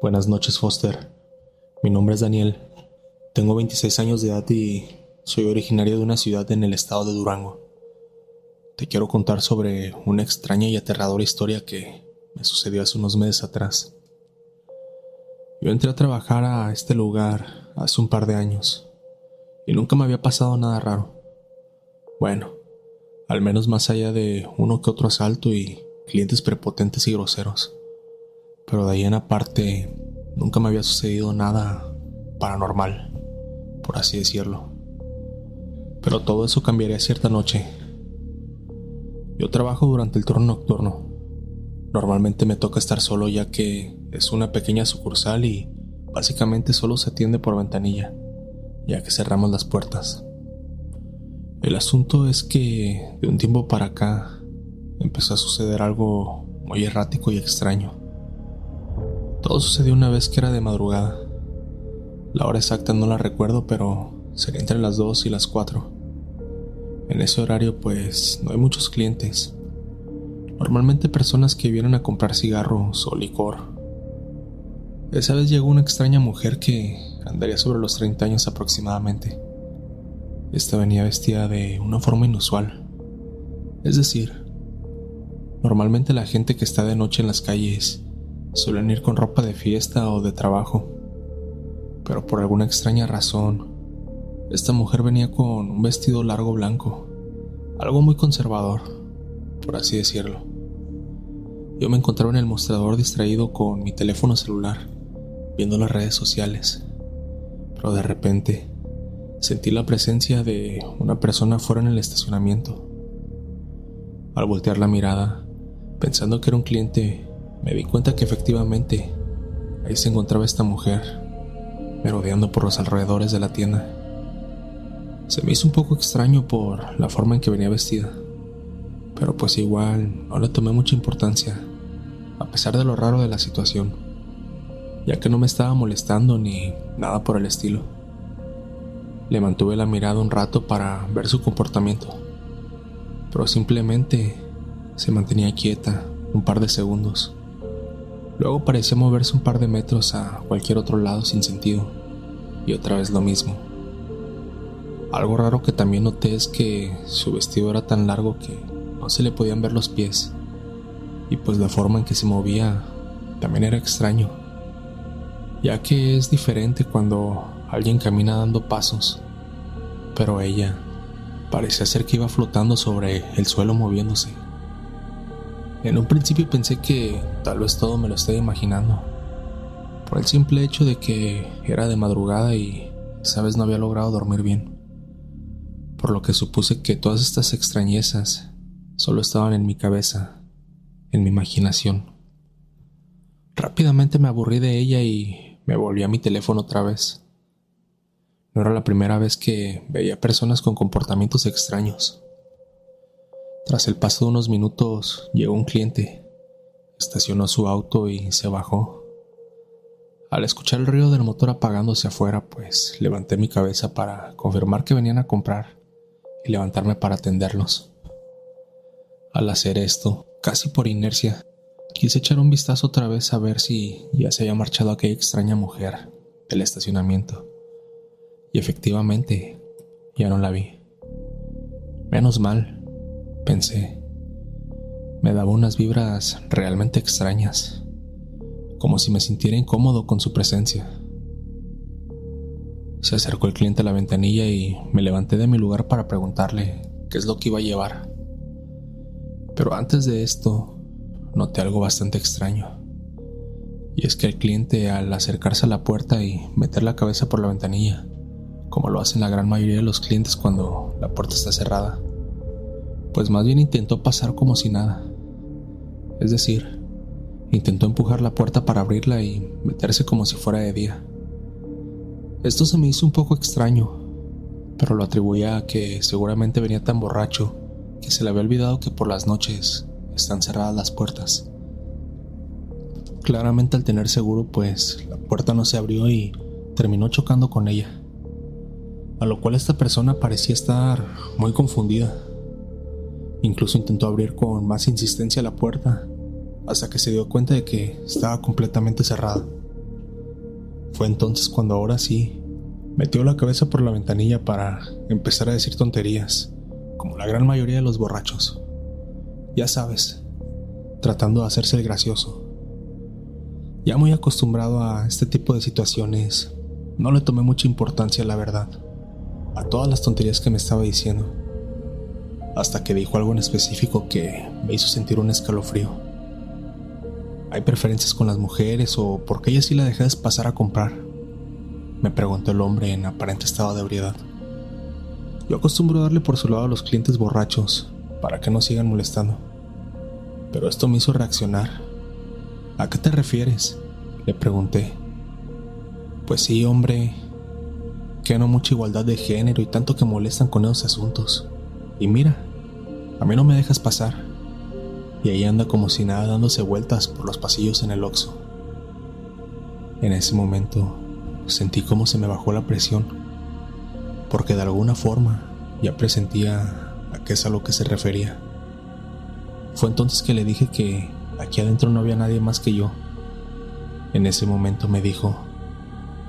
Buenas noches, Foster. Mi nombre es Daniel. Tengo 26 años de edad y soy originario de una ciudad en el estado de Durango. Te quiero contar sobre una extraña y aterradora historia que me sucedió hace unos meses atrás. Yo entré a trabajar a este lugar hace un par de años y nunca me había pasado nada raro. Bueno, al menos más allá de uno que otro asalto y clientes prepotentes y groseros. Pero de ahí en aparte, nunca me había sucedido nada paranormal, por así decirlo. Pero todo eso cambiaría cierta noche. Yo trabajo durante el turno nocturno. Normalmente me toca estar solo ya que es una pequeña sucursal y básicamente solo se atiende por ventanilla, ya que cerramos las puertas. El asunto es que de un tiempo para acá empezó a suceder algo muy errático y extraño. Todo sucedió una vez que era de madrugada. La hora exacta no la recuerdo, pero sería entre las 2 y las 4. En ese horario pues no hay muchos clientes. Normalmente personas que vienen a comprar cigarros o licor. Esa vez llegó una extraña mujer que andaría sobre los 30 años aproximadamente. Esta venía vestida de una forma inusual. Es decir, normalmente la gente que está de noche en las calles suelen ir con ropa de fiesta o de trabajo, pero por alguna extraña razón, esta mujer venía con un vestido largo blanco, algo muy conservador, por así decirlo. Yo me encontraba en el mostrador distraído con mi teléfono celular, viendo las redes sociales, pero de repente sentí la presencia de una persona fuera en el estacionamiento. Al voltear la mirada, pensando que era un cliente, me di cuenta que efectivamente ahí se encontraba esta mujer, merodeando por los alrededores de la tienda. Se me hizo un poco extraño por la forma en que venía vestida, pero pues igual no le tomé mucha importancia, a pesar de lo raro de la situación, ya que no me estaba molestando ni nada por el estilo. Le mantuve la mirada un rato para ver su comportamiento, pero simplemente se mantenía quieta un par de segundos. Luego parecía moverse un par de metros a cualquier otro lado sin sentido, y otra vez lo mismo. Algo raro que también noté es que su vestido era tan largo que no se le podían ver los pies, y pues la forma en que se movía también era extraño, ya que es diferente cuando alguien camina dando pasos, pero ella parecía ser que iba flotando sobre el suelo moviéndose. En un principio pensé que tal vez todo me lo estaba imaginando, por el simple hecho de que era de madrugada y esa vez no había logrado dormir bien, por lo que supuse que todas estas extrañezas solo estaban en mi cabeza, en mi imaginación. Rápidamente me aburrí de ella y me volví a mi teléfono otra vez. No era la primera vez que veía personas con comportamientos extraños. Tras el paso de unos minutos, llegó un cliente, estacionó su auto y se bajó. Al escuchar el ruido del motor apagándose afuera, pues levanté mi cabeza para confirmar que venían a comprar y levantarme para atenderlos. Al hacer esto, casi por inercia, quise echar un vistazo otra vez a ver si ya se había marchado aquella extraña mujer del estacionamiento. Y efectivamente, ya no la vi. Menos mal, pensé. Me daba unas vibras realmente extrañas, como si me sintiera incómodo con su presencia. Se acercó el cliente a la ventanilla y me levanté de mi lugar para preguntarle qué es lo que iba a llevar. Pero antes de esto, noté algo bastante extraño. Y es que el cliente, al acercarse a la puerta y meter la cabeza por la ventanilla, como lo hacen la gran mayoría de los clientes cuando la puerta está cerrada, pues más bien intentó pasar como si nada. Es decir, intentó empujar la puerta para abrirla y meterse como si fuera de día. Esto se me hizo un poco extraño, pero lo atribuía a que seguramente venía tan borracho que se le había olvidado que por las noches están cerradas las puertas. Claramente al tener seguro, pues la puerta no se abrió y terminó chocando con ella, a lo cual esta persona parecía estar muy confundida. Incluso intentó abrir con más insistencia la puerta, hasta que se dio cuenta de que estaba completamente cerrada. Fue entonces cuando ahora sí metió la cabeza por la ventanilla para empezar a decir tonterías, como la gran mayoría de los borrachos. Ya sabes, tratando de hacerse el gracioso. Ya muy acostumbrado a este tipo de situaciones, no le tomé mucha importancia, la verdad, a todas las tonterías que me estaba diciendo, hasta que dijo algo en específico que me hizo sentir un escalofrío. ¿Hay preferencias con las mujeres o por qué ella sí la dejas pasar a comprar?, me preguntó el hombre en aparente estado de ebriedad. Yo acostumbro darle por su lado a los clientes borrachos para que no sigan molestando, pero esto me hizo reaccionar. ¿A qué te refieres?, le pregunté. Pues sí, hombre, que no mucha igualdad de género y tanto que molestan con esos asuntos. Y mira, a mí no me dejas pasar. Y ahí anda como si nada dándose vueltas por los pasillos en el Oxxo. En ese momento sentí cómo se me bajó la presión, porque de alguna forma ya presentía a qué es a lo que se refería. Fue entonces que le dije que aquí adentro no había nadie más que yo. En ese momento me dijo: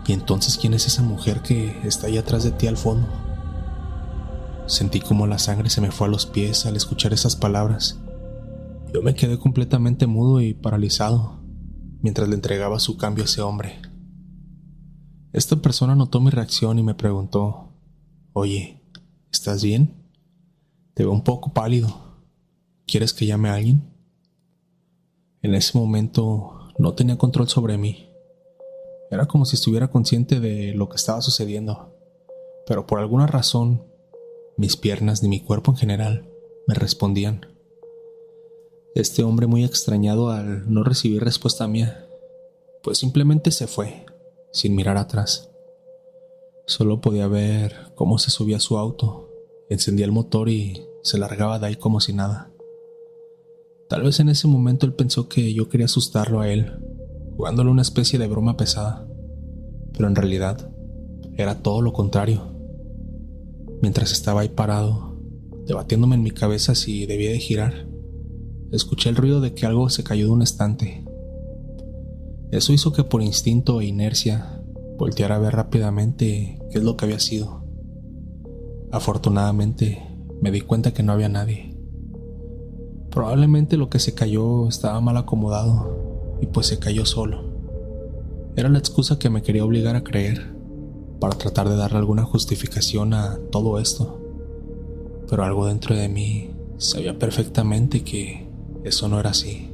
¿y entonces quién es esa mujer que está ahí atrás de ti al fondo? Sentí como la sangre se me fue a los pies al escuchar esas palabras. Yo me quedé completamente mudo y paralizado mientras le entregaba su cambio a ese hombre. Esta persona notó mi reacción y me preguntó: «Oye, ¿estás bien? Te veo un poco pálido. ¿Quieres que llame a alguien?». En ese momento no tenía control sobre mí. Era como si estuviera consciente de lo que estaba sucediendo, pero por alguna razón, mis piernas ni mi cuerpo en general me respondían. Este hombre, muy extrañado al no recibir respuesta mía, pues simplemente se fue, sin mirar atrás. Solo podía ver cómo se subía a su auto, encendía el motor y se largaba de ahí como si nada. Tal vez en ese momento él pensó que yo quería asustarlo a él, jugándole una especie de broma pesada, pero en realidad era todo lo contrario. Mientras estaba ahí parado, debatiéndome en mi cabeza si debía de girar, escuché el ruido de que algo se cayó de un estante. Eso hizo que por instinto e inercia volteara a ver rápidamente qué es lo que había sido. Afortunadamente me di cuenta que no había nadie. Probablemente lo que se cayó estaba mal acomodado y pues se cayó solo. Era la excusa que me quería obligar a creer para tratar de darle alguna justificación a todo esto. Pero algo dentro de mí sabía perfectamente que eso no era así.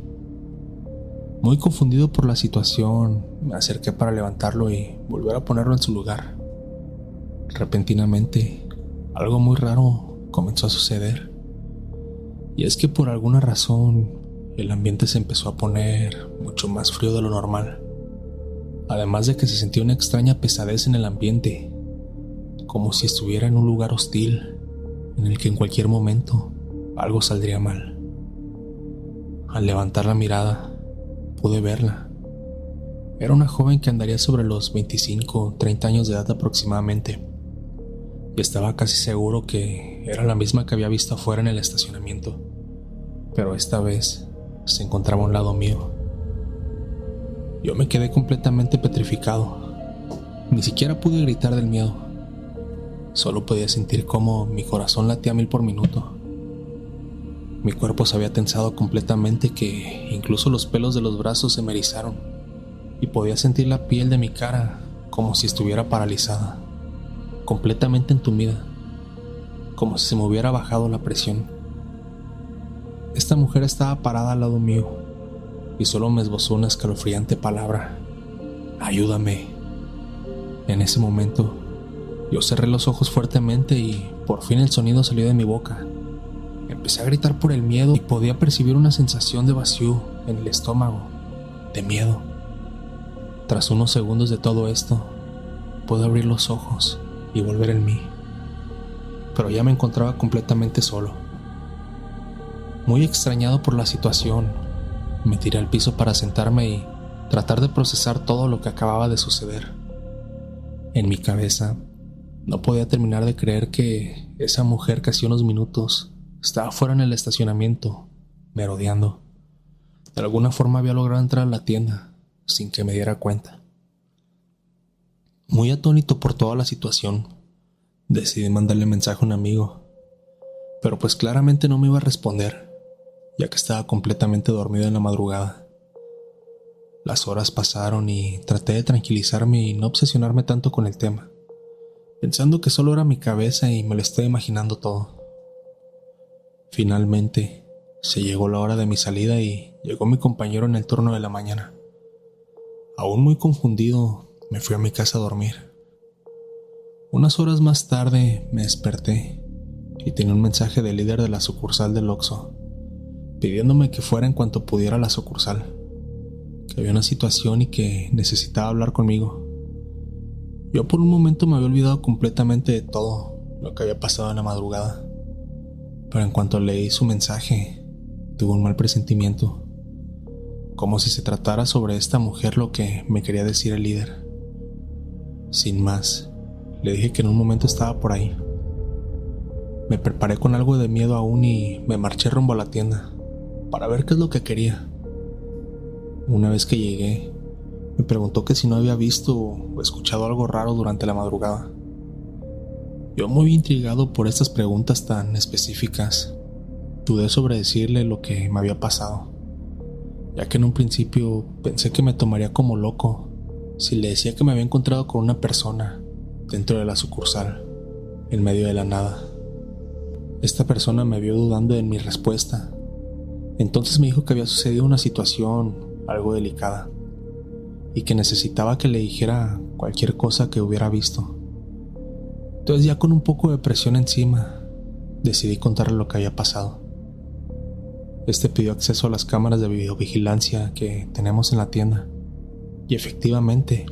Muy confundido por la situación, me acerqué para levantarlo y volver a ponerlo en su lugar. Repentinamente, algo muy raro comenzó a suceder. Y es que por alguna razón, el ambiente se empezó a poner mucho más frío de lo normal. Además de que se sentía una extraña pesadez en el ambiente, como si estuviera en un lugar hostil, en el que en cualquier momento algo saldría mal. Al levantar la mirada, pude verla. Era una joven que andaría sobre los 25 o 30 años de edad aproximadamente, y estaba casi seguro que era la misma que había visto afuera en el estacionamiento, pero esta vez se encontraba a un lado mío. Yo me quedé completamente petrificado. Ni siquiera pude gritar del miedo. Solo podía sentir cómo mi corazón latía a 1000 por minuto. Mi cuerpo se había tensado completamente, que incluso los pelos de los brazos se me erizaron, y podía sentir la piel de mi cara como si estuviera paralizada, completamente entumida, como si se me hubiera bajado la presión. Esta mujer estaba parada al lado mío y solo me esbozó una escalofriante palabra: «Ayúdame». En ese momento, yo cerré los ojos fuertemente y por fin el sonido salió de mi boca. Empecé a gritar por el miedo y podía percibir una sensación de vacío en el estómago, de miedo. Tras unos segundos de todo esto, pude abrir los ojos y volver en mí, pero ya me encontraba completamente solo. Muy extrañado por la situación, me tiré al piso para sentarme y tratar de procesar todo lo que acababa de suceder. En mi cabeza, no podía terminar de creer que esa mujer que hacía unos minutos estaba fuera en el estacionamiento, merodeando. De alguna forma había logrado entrar a la tienda sin que me diera cuenta. Muy atónito por toda la situación, decidí mandarle mensaje a un amigo, pero pues claramente no me iba a responder, ya que estaba completamente dormido en la madrugada. Las horas pasaron y traté de tranquilizarme y no obsesionarme tanto con el tema, pensando que solo era mi cabeza y me lo estaba imaginando todo. Finalmente, se llegó la hora de mi salida y llegó mi compañero en el turno de la mañana. Aún muy confundido, me fui a mi casa a dormir. Unas horas más tarde me desperté y tenía un mensaje del líder de la sucursal del Oxxo, pidiéndome que fuera en cuanto pudiera a la sucursal, que había una situación y que necesitaba hablar conmigo. Yo por un momento me había olvidado completamente de todo lo que había pasado en la madrugada, pero en cuanto leí su mensaje, tuve un mal presentimiento, como si se tratara sobre esta mujer lo que me quería decir el líder. Sin más, le dije que en un momento estaba por ahí. Me preparé con algo de miedo aún y me marché rumbo a la tienda para ver qué es lo que quería. Una vez que llegué, me preguntó que si no había visto o escuchado algo raro durante la madrugada. Yo, muy intrigado por estas preguntas tan específicas, dudé sobre decirle lo que me había pasado, ya que en un principio pensé que me tomaría como loco si le decía que me había encontrado con una persona dentro de la sucursal, en medio de la nada. Esta persona me vio dudando en mi respuesta. Entonces me dijo que había sucedido una situación algo delicada y que necesitaba que le dijera cualquier cosa que hubiera visto. Entonces, ya con un poco de presión encima, decidí contarle lo que había pasado. Este pidió acceso a las cámaras de videovigilancia que tenemos en la tienda y efectivamente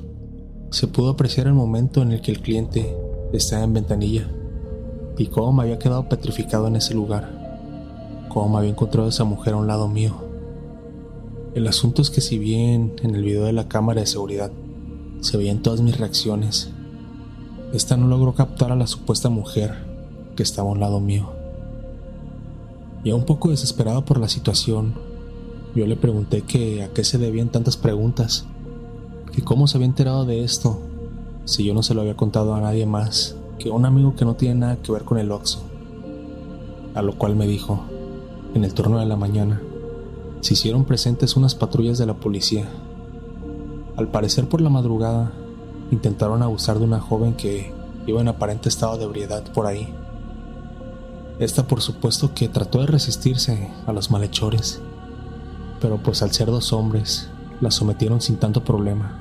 se pudo apreciar el momento en el que el cliente estaba en ventanilla y cómo me había quedado petrificado en ese lugar, cómo me había encontrado esa mujer a un lado mío. El asunto es que si bien en el video de la cámara de seguridad se veían todas mis reacciones, esta no logró captar a la supuesta mujer que estaba a un lado mío. Y un poco desesperado por la situación, yo le pregunté que a qué se debían tantas preguntas, que cómo se había enterado de esto, si yo no se lo había contado a nadie más que a un amigo que no tiene nada que ver con el Oxxo. A lo cual me dijo, en el turno de la mañana, se hicieron presentes unas patrullas de la policía. Al parecer por la madrugada, intentaron abusar de una joven que iba en aparente estado de ebriedad por ahí. Esta por supuesto que trató de resistirse a los malhechores, pero pues al ser dos hombres, la sometieron sin tanto problema.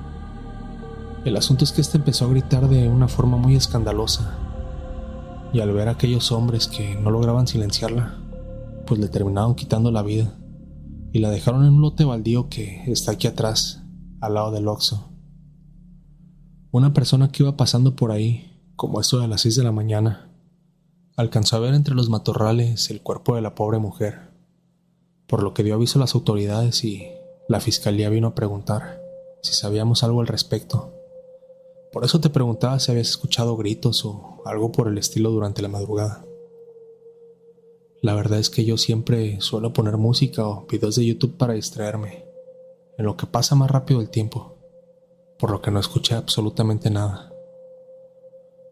El asunto es que empezó a gritar de una forma muy escandalosa, y al ver a aquellos hombres que no lograban silenciarla, pues le terminaron quitando la vida y la dejaron en un lote baldío que está aquí atrás, al lado del Oxxo. Una persona que iba pasando por ahí, como eso de las 6 de la mañana, alcanzó a ver entre los matorrales el cuerpo de la pobre mujer, por lo que dio aviso a las autoridades y la fiscalía vino a preguntar si sabíamos algo al respecto. Por eso te preguntaba si habías escuchado gritos o algo por el estilo durante la madrugada. La verdad es que yo siempre suelo poner música o videos de YouTube para distraerme, en lo que pasa más rápido el tiempo, por lo que no escuché absolutamente nada.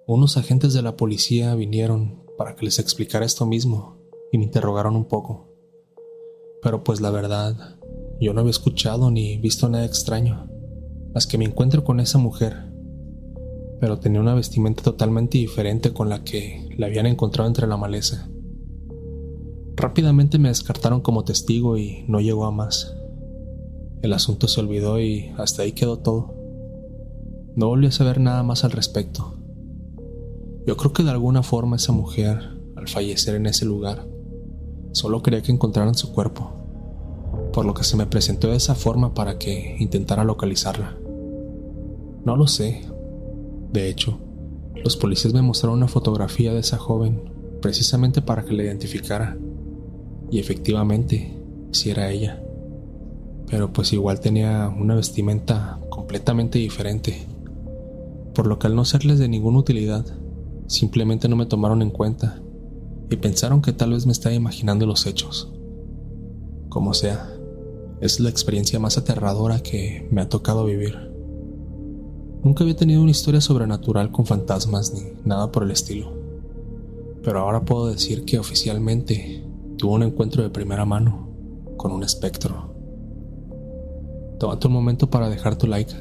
Unos agentes de la policía vinieron para que les explicara esto mismo y me interrogaron un poco. Pero pues la verdad, yo no había escuchado ni visto nada extraño, más que me encuentro con esa mujer, pero tenía una vestimenta totalmente diferente con la que la habían encontrado entre la maleza. Rápidamente me descartaron como testigo y no llegó a más. El asunto se olvidó y hasta ahí quedó todo. No volví a saber nada más al respecto. Yo creo que de alguna forma esa mujer, al fallecer en ese lugar, solo quería que encontraran su cuerpo, por lo que se me presentó de esa forma para que intentara localizarla. No lo sé. De hecho, los policías me mostraron una fotografía de esa joven precisamente para que la identificara. Y efectivamente, sí era ella. Pero pues igual tenía una vestimenta completamente diferente, por lo que al no serles de ninguna utilidad, simplemente no me tomaron en cuenta y pensaron que tal vez me estaba imaginando los hechos. Como sea, es la experiencia más aterradora que me ha tocado vivir. Nunca había tenido una historia sobrenatural con fantasmas ni nada por el estilo, pero ahora puedo decir que oficialmente tuve un encuentro de primera mano con un espectro. Tómate un momento para dejar tu like,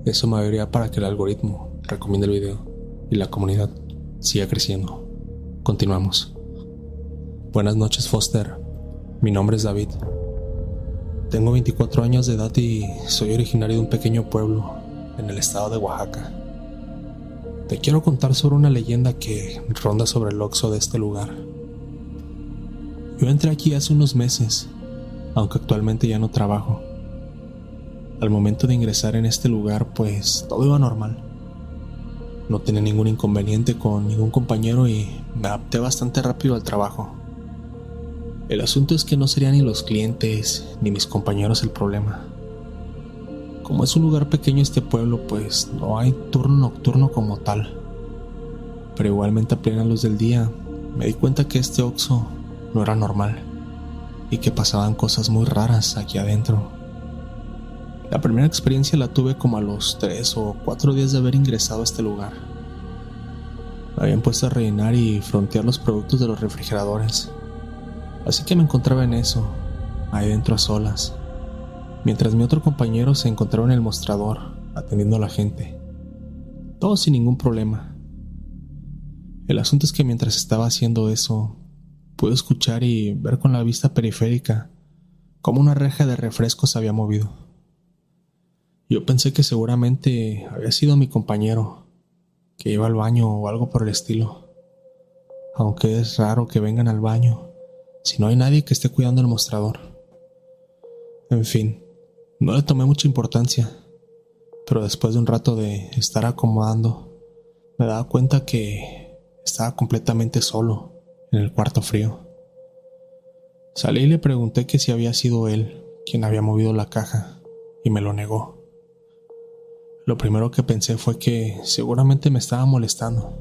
eso me ayudaría para que el algoritmo recomiende el video y la comunidad siga creciendo. Continuamos. Buenas noches, Foster. Mi nombre es David. Tengo 24 años de edad y soy originario de un pequeño pueblo en el estado de Oaxaca. Te quiero contar sobre una leyenda que ronda sobre el Oxxo de este lugar. Yo entré aquí hace unos meses, aunque actualmente ya no trabajo. Al momento de ingresar en este lugar, pues todo iba normal. No tenía ningún inconveniente con ningún compañero y me adapté bastante rápido al trabajo. El asunto es que no serían ni los clientes ni mis compañeros el problema. Como es un lugar pequeño este pueblo, pues no hay turno nocturno como tal. Pero igualmente a plena luz del día me di cuenta que este Oxxo no era normal y que pasaban cosas muy raras aquí adentro. La primera experiencia la tuve como a los 3 o 4 días de haber ingresado a este lugar. Me habían puesto a rellenar y frontear los productos de los refrigeradores, así que me encontraba en eso, ahí dentro a solas, mientras mi otro compañero se encontraba en el mostrador, atendiendo a la gente. Todo sin ningún problema. El asunto es que mientras estaba haciendo eso, pude escuchar y ver con la vista periférica cómo una reja de refrescos se había movido. Yo pensé que seguramente había sido mi compañero, que iba al baño o algo por el estilo, aunque es raro que vengan al baño si no hay nadie que esté cuidando el mostrador. En fin, no le tomé mucha importancia, pero después de un rato de estar acomodando, me daba cuenta que estaba completamente solo en el cuarto frío. Salí y le pregunté que si había sido él quien había movido la caja, y me lo negó. Lo primero que pensé fue que seguramente me estaba molestando.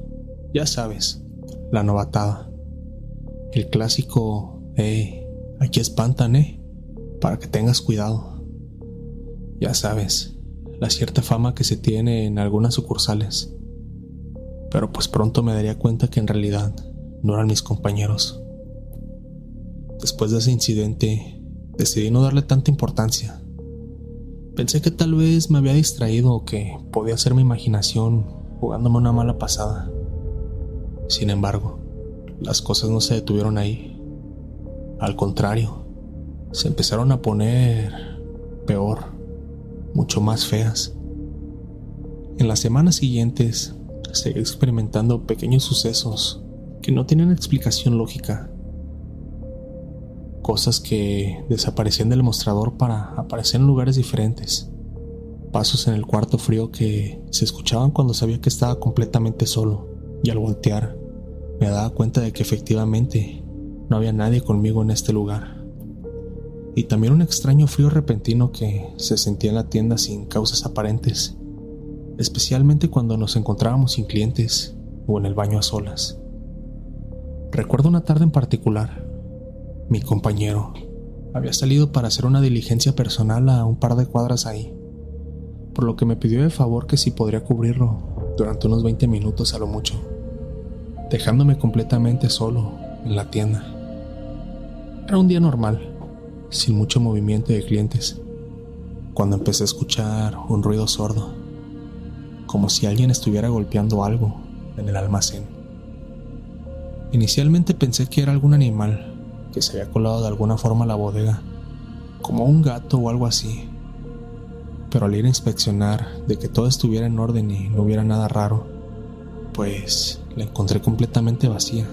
Ya sabes, la novatada. El clásico, aquí espantan, para que tengas cuidado. Ya sabes, la cierta fama que se tiene en algunas sucursales. Pero pues pronto me daría cuenta que en realidad no eran mis compañeros. Después de ese incidente, decidí no darle tanta importancia. Pensé que tal vez me había distraído o que podía ser mi imaginación jugándome una mala pasada. Sin embargo, las cosas no se detuvieron ahí. Al contrario, se empezaron a poner peor, mucho más feas. En las semanas siguientes, seguí experimentando pequeños sucesos que no tienen explicación lógica. Cosas que desaparecían del mostrador para aparecer en lugares diferentes. Pasos en el cuarto frío que se escuchaban cuando sabía que estaba completamente solo, y al voltear me daba cuenta de que efectivamente no había nadie conmigo en este lugar. Y también un extraño frío repentino que se sentía en la tienda sin causas aparentes, especialmente cuando nos encontrábamos sin clientes o en el baño a solas. Recuerdo una tarde en particular. Mi compañero había salido para hacer una diligencia personal a un par de cuadras ahí, por lo que me pidió de favor que si podría cubrirlo durante unos 20 minutos a lo mucho, dejándome completamente solo en la tienda. Era un día normal, sin mucho movimiento de clientes, cuando empecé a escuchar un ruido sordo, como si alguien estuviera golpeando algo en el almacén. Inicialmente pensé que era algún animal que se había colado de alguna forma a la bodega, como un gato o algo así. Pero al ir a inspeccionar de que todo estuviera en orden y no hubiera nada raro, pues la encontré completamente vacía.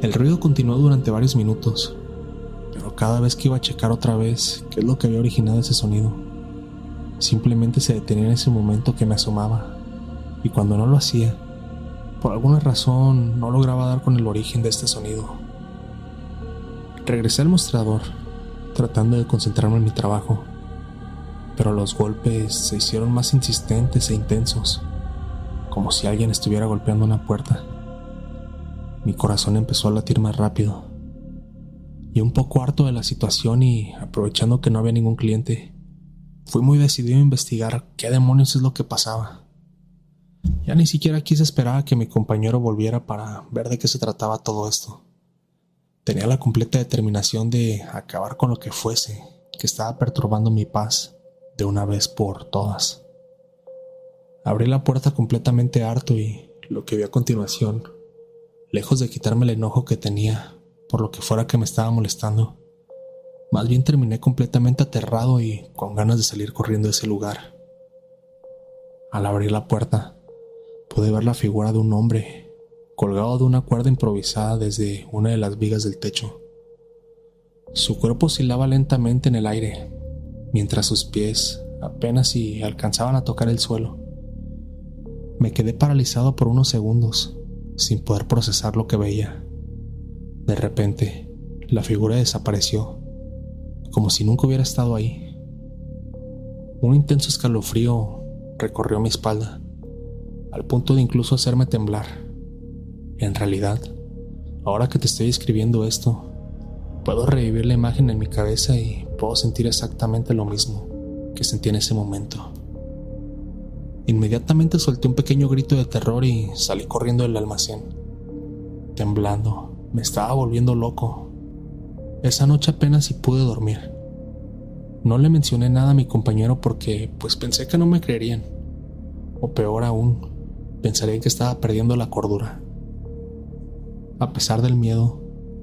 El ruido continuó durante varios minutos, pero cada vez que iba a checar otra vez qué es lo que había originado ese sonido, simplemente se detenía en ese momento que me asomaba, y cuando no lo hacía, por alguna razón no lograba dar con el origen de este sonido. Regresé al mostrador, tratando de concentrarme en mi trabajo, pero los golpes se hicieron más insistentes e intensos, como si alguien estuviera golpeando una puerta. Mi corazón empezó a latir más rápido, y un poco harto de la situación y aprovechando que no había ningún cliente, Fui muy decidido a investigar qué demonios es lo que pasaba. Ya ni siquiera quise esperar a que mi compañero volviera para ver de qué se trataba todo esto. Tenía la completa determinación de acabar con lo que fuese que estaba perturbando mi paz de una vez por todas. Abrí la puerta completamente harto y lo que vi a continuación, lejos de quitarme el enojo que tenía por lo que fuera que me estaba molestando, más bien terminé completamente aterrado y con ganas de salir corriendo de ese lugar. Al abrir la puerta, pude ver la figura de un hombre colgado de una cuerda improvisada desde una de las vigas del techo. Su cuerpo oscilaba lentamente en el aire, mientras sus pies apenas si alcanzaban a tocar el suelo. Me quedé paralizado por unos segundos, sin poder procesar lo que veía. De repente, la figura desapareció, como si nunca hubiera estado ahí. Un intenso escalofrío recorrió mi espalda, al punto de incluso hacerme temblar. En realidad, ahora que te estoy escribiendo esto, puedo revivir la imagen en mi cabeza y puedo sentir exactamente lo mismo que sentí en ese momento. Inmediatamente solté un pequeño grito de terror y salí corriendo del almacén. Temblando, me estaba volviendo loco. Esa noche apenas si pude dormir. No le mencioné nada a mi compañero porque pues pensé que no me creerían. O peor aún, pensarían que estaba perdiendo la cordura. A pesar del miedo,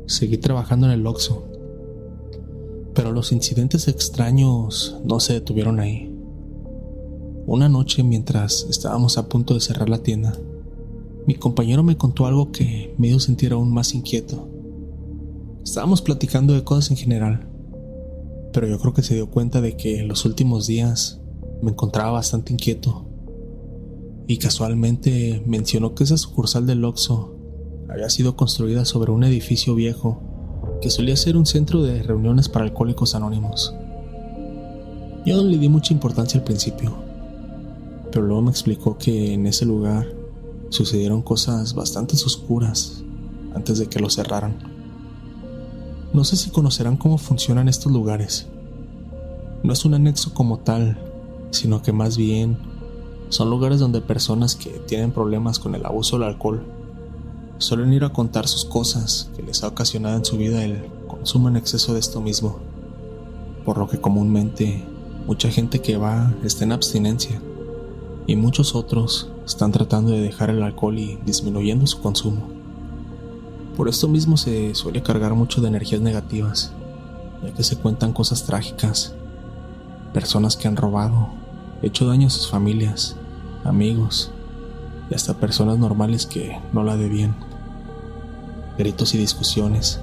seguí trabajando en el Oxxo. Pero los incidentes extraños no se detuvieron ahí. Una noche, mientras estábamos a punto de cerrar la tienda, mi compañero me contó algo que me hizo sentir aún más inquieto. Estábamos platicando de cosas en general, pero yo creo que se dio cuenta de que en los últimos días me encontraba bastante inquieto. Y casualmente mencionó que esa sucursal del Oxxo había sido construida sobre un edificio viejo que solía ser un centro de reuniones para alcohólicos anónimos. Yo no le di mucha importancia al principio, pero luego me explicó que en ese lugar sucedieron cosas bastante oscuras antes de que lo cerraran. No sé si conocerán cómo funcionan estos lugares. No es un anexo como tal, sino que más bien son lugares donde personas que tienen problemas con el abuso del alcohol suelen ir a contar sus cosas que les ha ocasionado en su vida el consumo en exceso de esto mismo, por lo que comúnmente mucha gente que va está en abstinencia y muchos otros están tratando de dejar el alcohol y disminuyendo su consumo. Por esto mismo se suele cargar mucho de energías negativas, ya que se cuentan cosas trágicas, personas que han robado, hecho daño a sus familias, amigos y hasta personas normales que no la debían. Gritos y discusiones,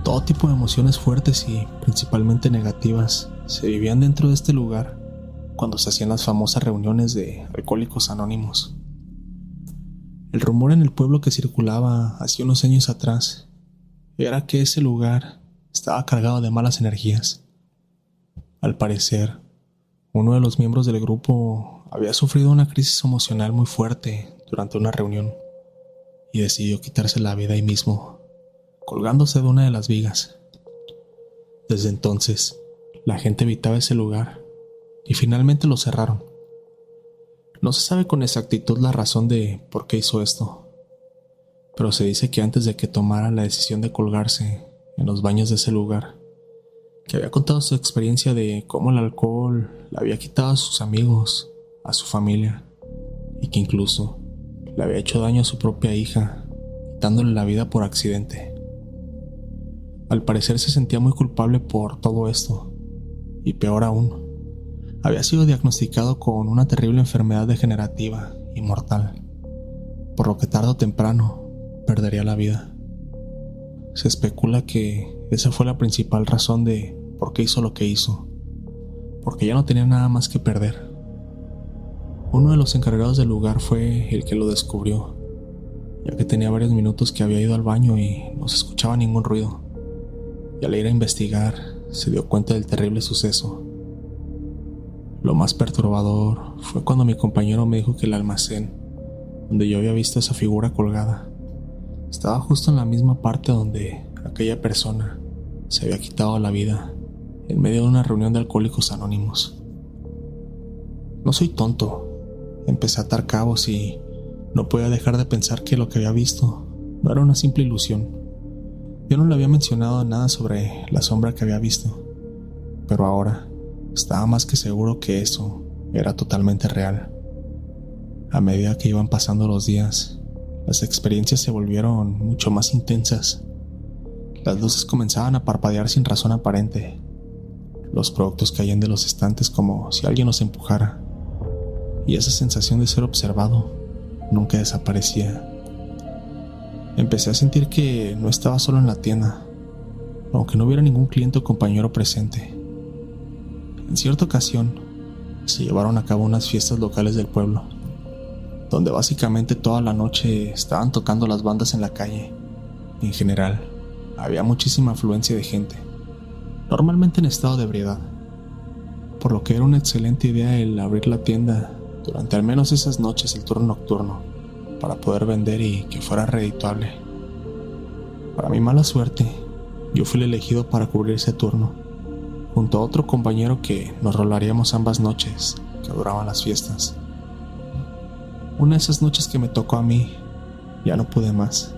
todo tipo de emociones fuertes y principalmente negativas se vivían dentro de este lugar cuando se hacían las famosas reuniones de alcohólicos anónimos. El rumor en el pueblo que circulaba hace unos años atrás era que ese lugar estaba cargado de malas energías. Al parecer, uno de los miembros del grupo había sufrido una crisis emocional muy fuerte durante una reunión y decidió quitarse la vida ahí mismo, colgándose de una de las vigas. Desde entonces, la gente evitaba ese lugar y finalmente lo cerraron. No se sabe con exactitud la razón de por qué hizo esto, pero se dice que antes de que tomara la decisión de colgarse en los baños de ese lugar, que había contado su experiencia de cómo el alcohol le había quitado a sus amigos, a su familia, y que incluso le había hecho daño a su propia hija, quitándole la vida por accidente. Al parecer se sentía muy culpable por todo esto, y peor aún, había sido diagnosticado con una terrible enfermedad degenerativa y mortal, por lo que tarde o temprano perdería la vida. Se especula que esa fue la principal razón de por qué hizo lo que hizo, porque ya no tenía nada más que perder. Uno de los encargados del lugar fue el que lo descubrió, ya que tenía varios minutos que había ido al baño y no se escuchaba ningún ruido, y al ir a investigar se dio cuenta del terrible suceso. Lo más perturbador fue cuando mi compañero me dijo que el almacén, donde yo había visto esa figura colgada, estaba justo en la misma parte donde aquella persona se había quitado la vida en medio de una reunión de alcohólicos anónimos. No soy tonto. Empecé a atar cabos y no podía dejar de pensar que lo que había visto no era una simple ilusión. Yo no le había mencionado nada sobre la sombra que había visto, pero ahora estaba más que seguro que eso era totalmente real. A medida que iban pasando los días, las experiencias se volvieron mucho más intensas. Las luces comenzaban a parpadear sin razón aparente. Los productos caían de los estantes como si alguien los empujara. Y esa sensación de ser observado nunca desaparecía. Empecé a sentir que no estaba solo en la tienda, aunque no hubiera ningún cliente o compañero presente. En cierta ocasión, se llevaron a cabo unas fiestas locales del pueblo, donde básicamente toda la noche estaban tocando las bandas en la calle. En general, había muchísima afluencia de gente, normalmente en estado de ebriedad, por lo que era una excelente idea el abrir la tienda durante al menos esas noches, el turno nocturno, para poder vender y que fuera redituable. Para mi mala suerte, yo fui el elegido para cubrir ese turno, junto a otro compañero que nos rolaríamos ambas noches que duraban las fiestas. Una de esas noches que me tocó a mí, ya no pude más.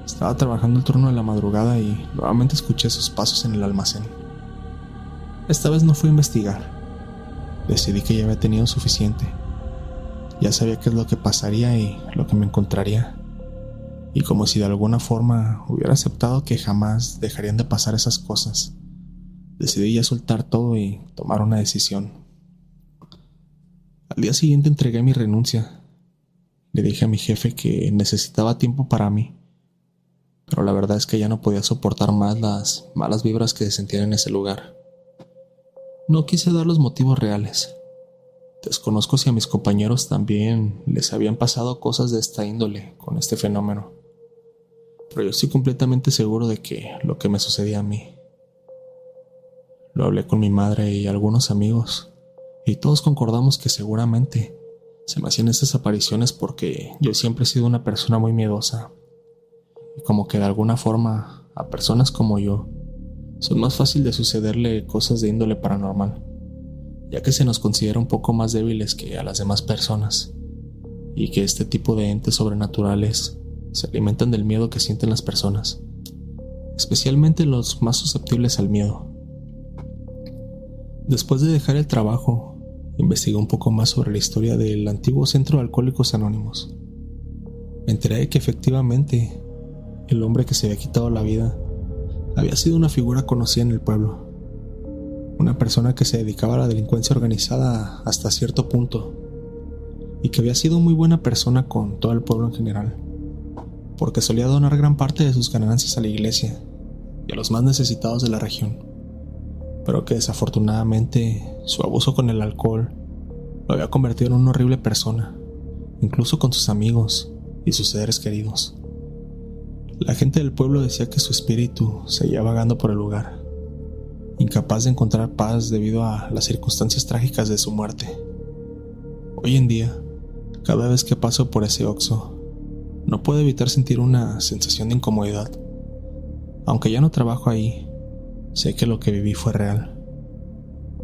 Estaba trabajando el turno de la madrugada y nuevamente escuché sus pasos en el almacén. Esta vez no fui a investigar. Decidí que ya había tenido suficiente. Ya sabía qué es lo que pasaría y lo que me encontraría. Y como si de alguna forma hubiera aceptado que jamás dejarían de pasar esas cosas, decidí ya soltar todo y tomar una decisión. Al día siguiente entregué mi renuncia. Le dije a mi jefe que necesitaba tiempo para mí, pero la verdad es que ya no podía soportar más las malas vibras que se sentían en ese lugar. No quise dar los motivos reales. Desconozco si a mis compañeros también les habían pasado cosas de esta índole con este fenómeno, pero yo estoy completamente seguro de que lo que me sucedía a mí. Lo hablé con mi madre y algunos amigos, y todos concordamos que seguramente se me hacían estas apariciones porque yo siempre he sido una persona muy miedosa, y como que de alguna forma a personas como yo son más fácil de sucederle cosas de índole paranormal, ya que se nos considera un poco más débiles que a las demás personas, y que este tipo de entes sobrenaturales se alimentan del miedo que sienten las personas, especialmente los más susceptibles al miedo. Después de dejar el trabajo, investigué un poco más sobre la historia del antiguo Centro de Alcohólicos Anónimos. Me enteré de que efectivamente el hombre que se había quitado la vida había sido una figura conocida en el pueblo, una persona que se dedicaba a la delincuencia organizada hasta cierto punto, y que había sido muy buena persona con todo el pueblo en general, porque solía donar gran parte de sus ganancias a la iglesia y a los más necesitados de la región, pero que desafortunadamente su abuso con el alcohol lo había convertido en una horrible persona, incluso con sus amigos y sus seres queridos. La gente del pueblo decía que su espíritu seguía vagando por el lugar, incapaz de encontrar paz debido a las circunstancias trágicas de su muerte. Hoy en día, cada vez que paso por ese Oxxo, no puedo evitar sentir una sensación de incomodidad. Aunque ya no trabajo ahí, sé que lo que viví fue real.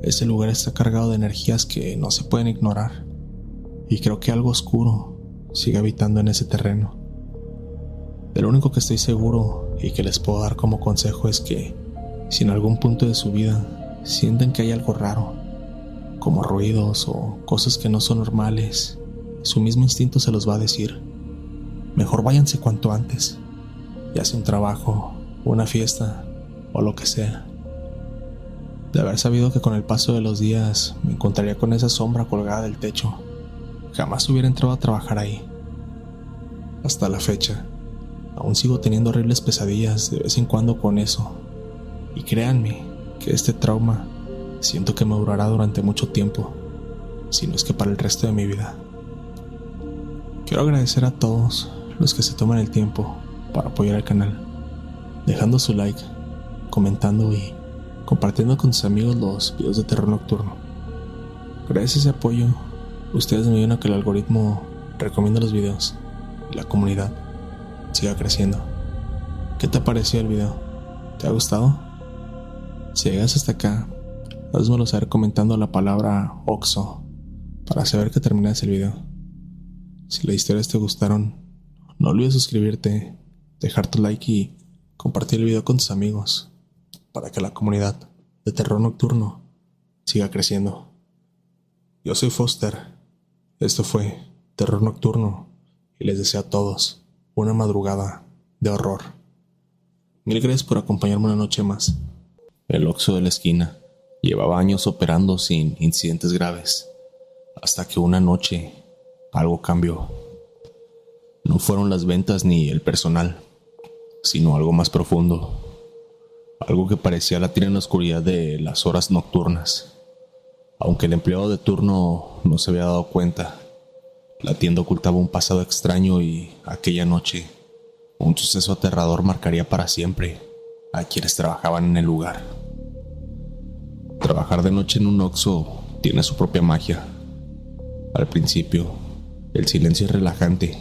Ese lugar está cargado de energías que no se pueden ignorar, y creo que algo oscuro sigue habitando en ese terreno. De lo único que estoy seguro y que les puedo dar como consejo es que si en algún punto de su vida sienten que hay algo raro, como ruidos o cosas que no son normales, su mismo instinto se los va a decir. Mejor váyanse cuanto antes, ya sea un trabajo, una fiesta o lo que sea. De haber sabido que con el paso de los días me encontraría con esa sombra colgada del techo, jamás hubiera entrado a trabajar ahí. Hasta la fecha, aún sigo teniendo horribles pesadillas de vez en cuando con eso, y créanme que este trauma siento que me durará durante mucho tiempo, si no es que para el resto de mi vida. Quiero agradecer a todos los que se toman el tiempo para apoyar el canal, dejando su like, comentando y compartiendo con sus amigos los videos de terror nocturno. Gracias a ese apoyo, ustedes me ayudan a que el algoritmo recomiende los videos y la comunidad siga creciendo. ¿Qué te pareció el video? ¿Te ha gustado? Si llegas hasta acá, házmelo saber comentando la palabra Oxxo Para saber que terminas el video. Si las historias te gustaron, no olvides suscribirte, dejar tu like y compartir el video con tus amigos para que la comunidad de terror nocturno siga creciendo. Yo soy Foster, esto fue Terror Nocturno y les deseo a todos una madrugada de horror. Mil gracias por acompañarme una noche más. El Oxxo de la esquina llevaba años operando sin incidentes graves, hasta que una noche algo cambió. No fueron las ventas ni el personal, sino algo más profundo, algo que parecía latir en la oscuridad de las horas nocturnas. Aunque el empleado de turno no se había dado cuenta, la tienda ocultaba un pasado extraño y aquella noche un suceso aterrador marcaría para siempre a quienes trabajaban en el lugar. Trabajar de noche en un Oxxo tiene su propia magia. Al principio, el silencio es relajante.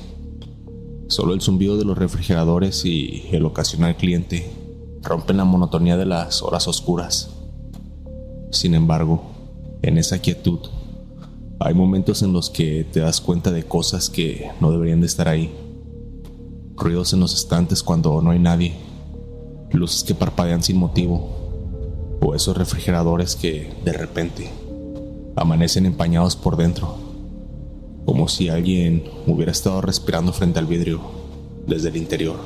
Solo el zumbido de los refrigeradores y el ocasional cliente rompen la monotonía de las horas oscuras. Sin embargo, en esa quietud, hay momentos en los que te das cuenta de cosas que no deberían de estar ahí. Ruidos en los estantes cuando no hay nadie, luces que parpadean sin motivo, o esos refrigeradores que, de repente, amanecen empañados por dentro, como si alguien hubiera estado respirando frente al vidrio desde el interior.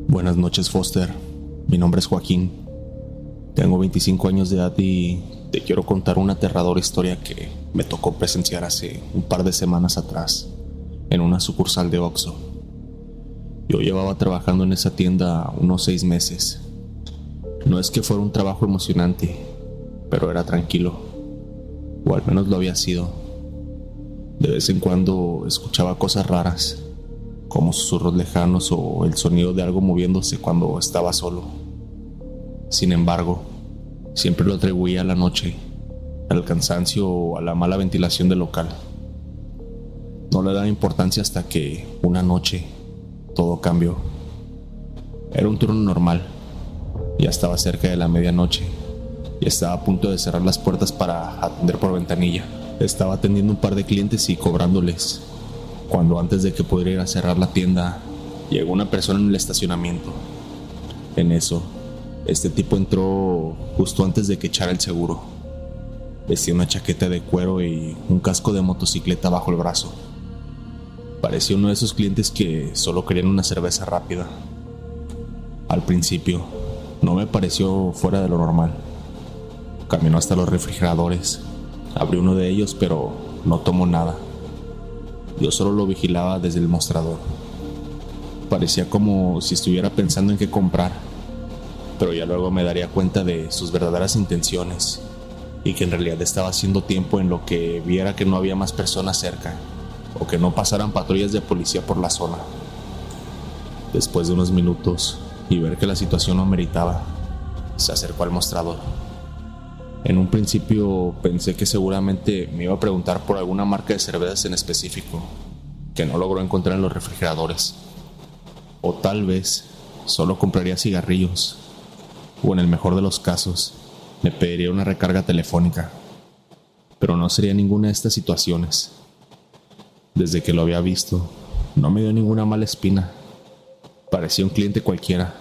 Buenas noches, Foster. Mi nombre es Joaquín. Tengo 25 años de edad y te quiero contar una aterradora historia que me tocó presenciar hace un par de semanas atrás en una sucursal de Oxxo. Yo llevaba trabajando en esa tienda unos 6 meses. No es que fuera un trabajo emocionante, pero era tranquilo, o al menos lo había sido. De vez en cuando escuchaba cosas raras, como susurros lejanos o el sonido de algo moviéndose cuando estaba solo. Sin embargo, siempre lo atribuía a la noche, al cansancio o a la mala ventilación del local. No le daba importancia hasta que, una noche, todo cambió. Era un turno normal. Ya estaba cerca de la medianoche y estaba a punto de cerrar las puertas para atender por ventanilla. Estaba atendiendo un par de clientes y cobrándoles, cuando antes de que pudiera ir a cerrar la tienda, llegó una persona en el estacionamiento. En eso, este tipo entró justo antes de que echara el seguro. Vestía una chaqueta de cuero y un casco de motocicleta bajo el brazo. Parecía uno de esos clientes que solo querían una cerveza rápida. Al principio, no me pareció fuera de lo normal. Caminó hasta los refrigeradores, abrió uno de ellos, pero no tomó nada. Yo solo lo vigilaba desde el mostrador. Parecía como si estuviera pensando en qué comprar, pero ya luego me daría cuenta de sus verdaderas intenciones y que en realidad estaba haciendo tiempo en lo que viera que no había más personas cerca o que no pasaran patrullas de policía por la zona. Después de unos minutos y ver que la situación no ameritaba, se acercó al mostrador. En un principio pensé que seguramente me iba a preguntar por alguna marca de cervezas en específico que no logró encontrar en los refrigeradores, o tal vez solo compraría cigarrillos, o en el mejor de los casos me pediría una recarga telefónica, pero no sería ninguna de estas situaciones. Desde que lo había visto, no me dio ninguna mala espina. Parecía un cliente cualquiera,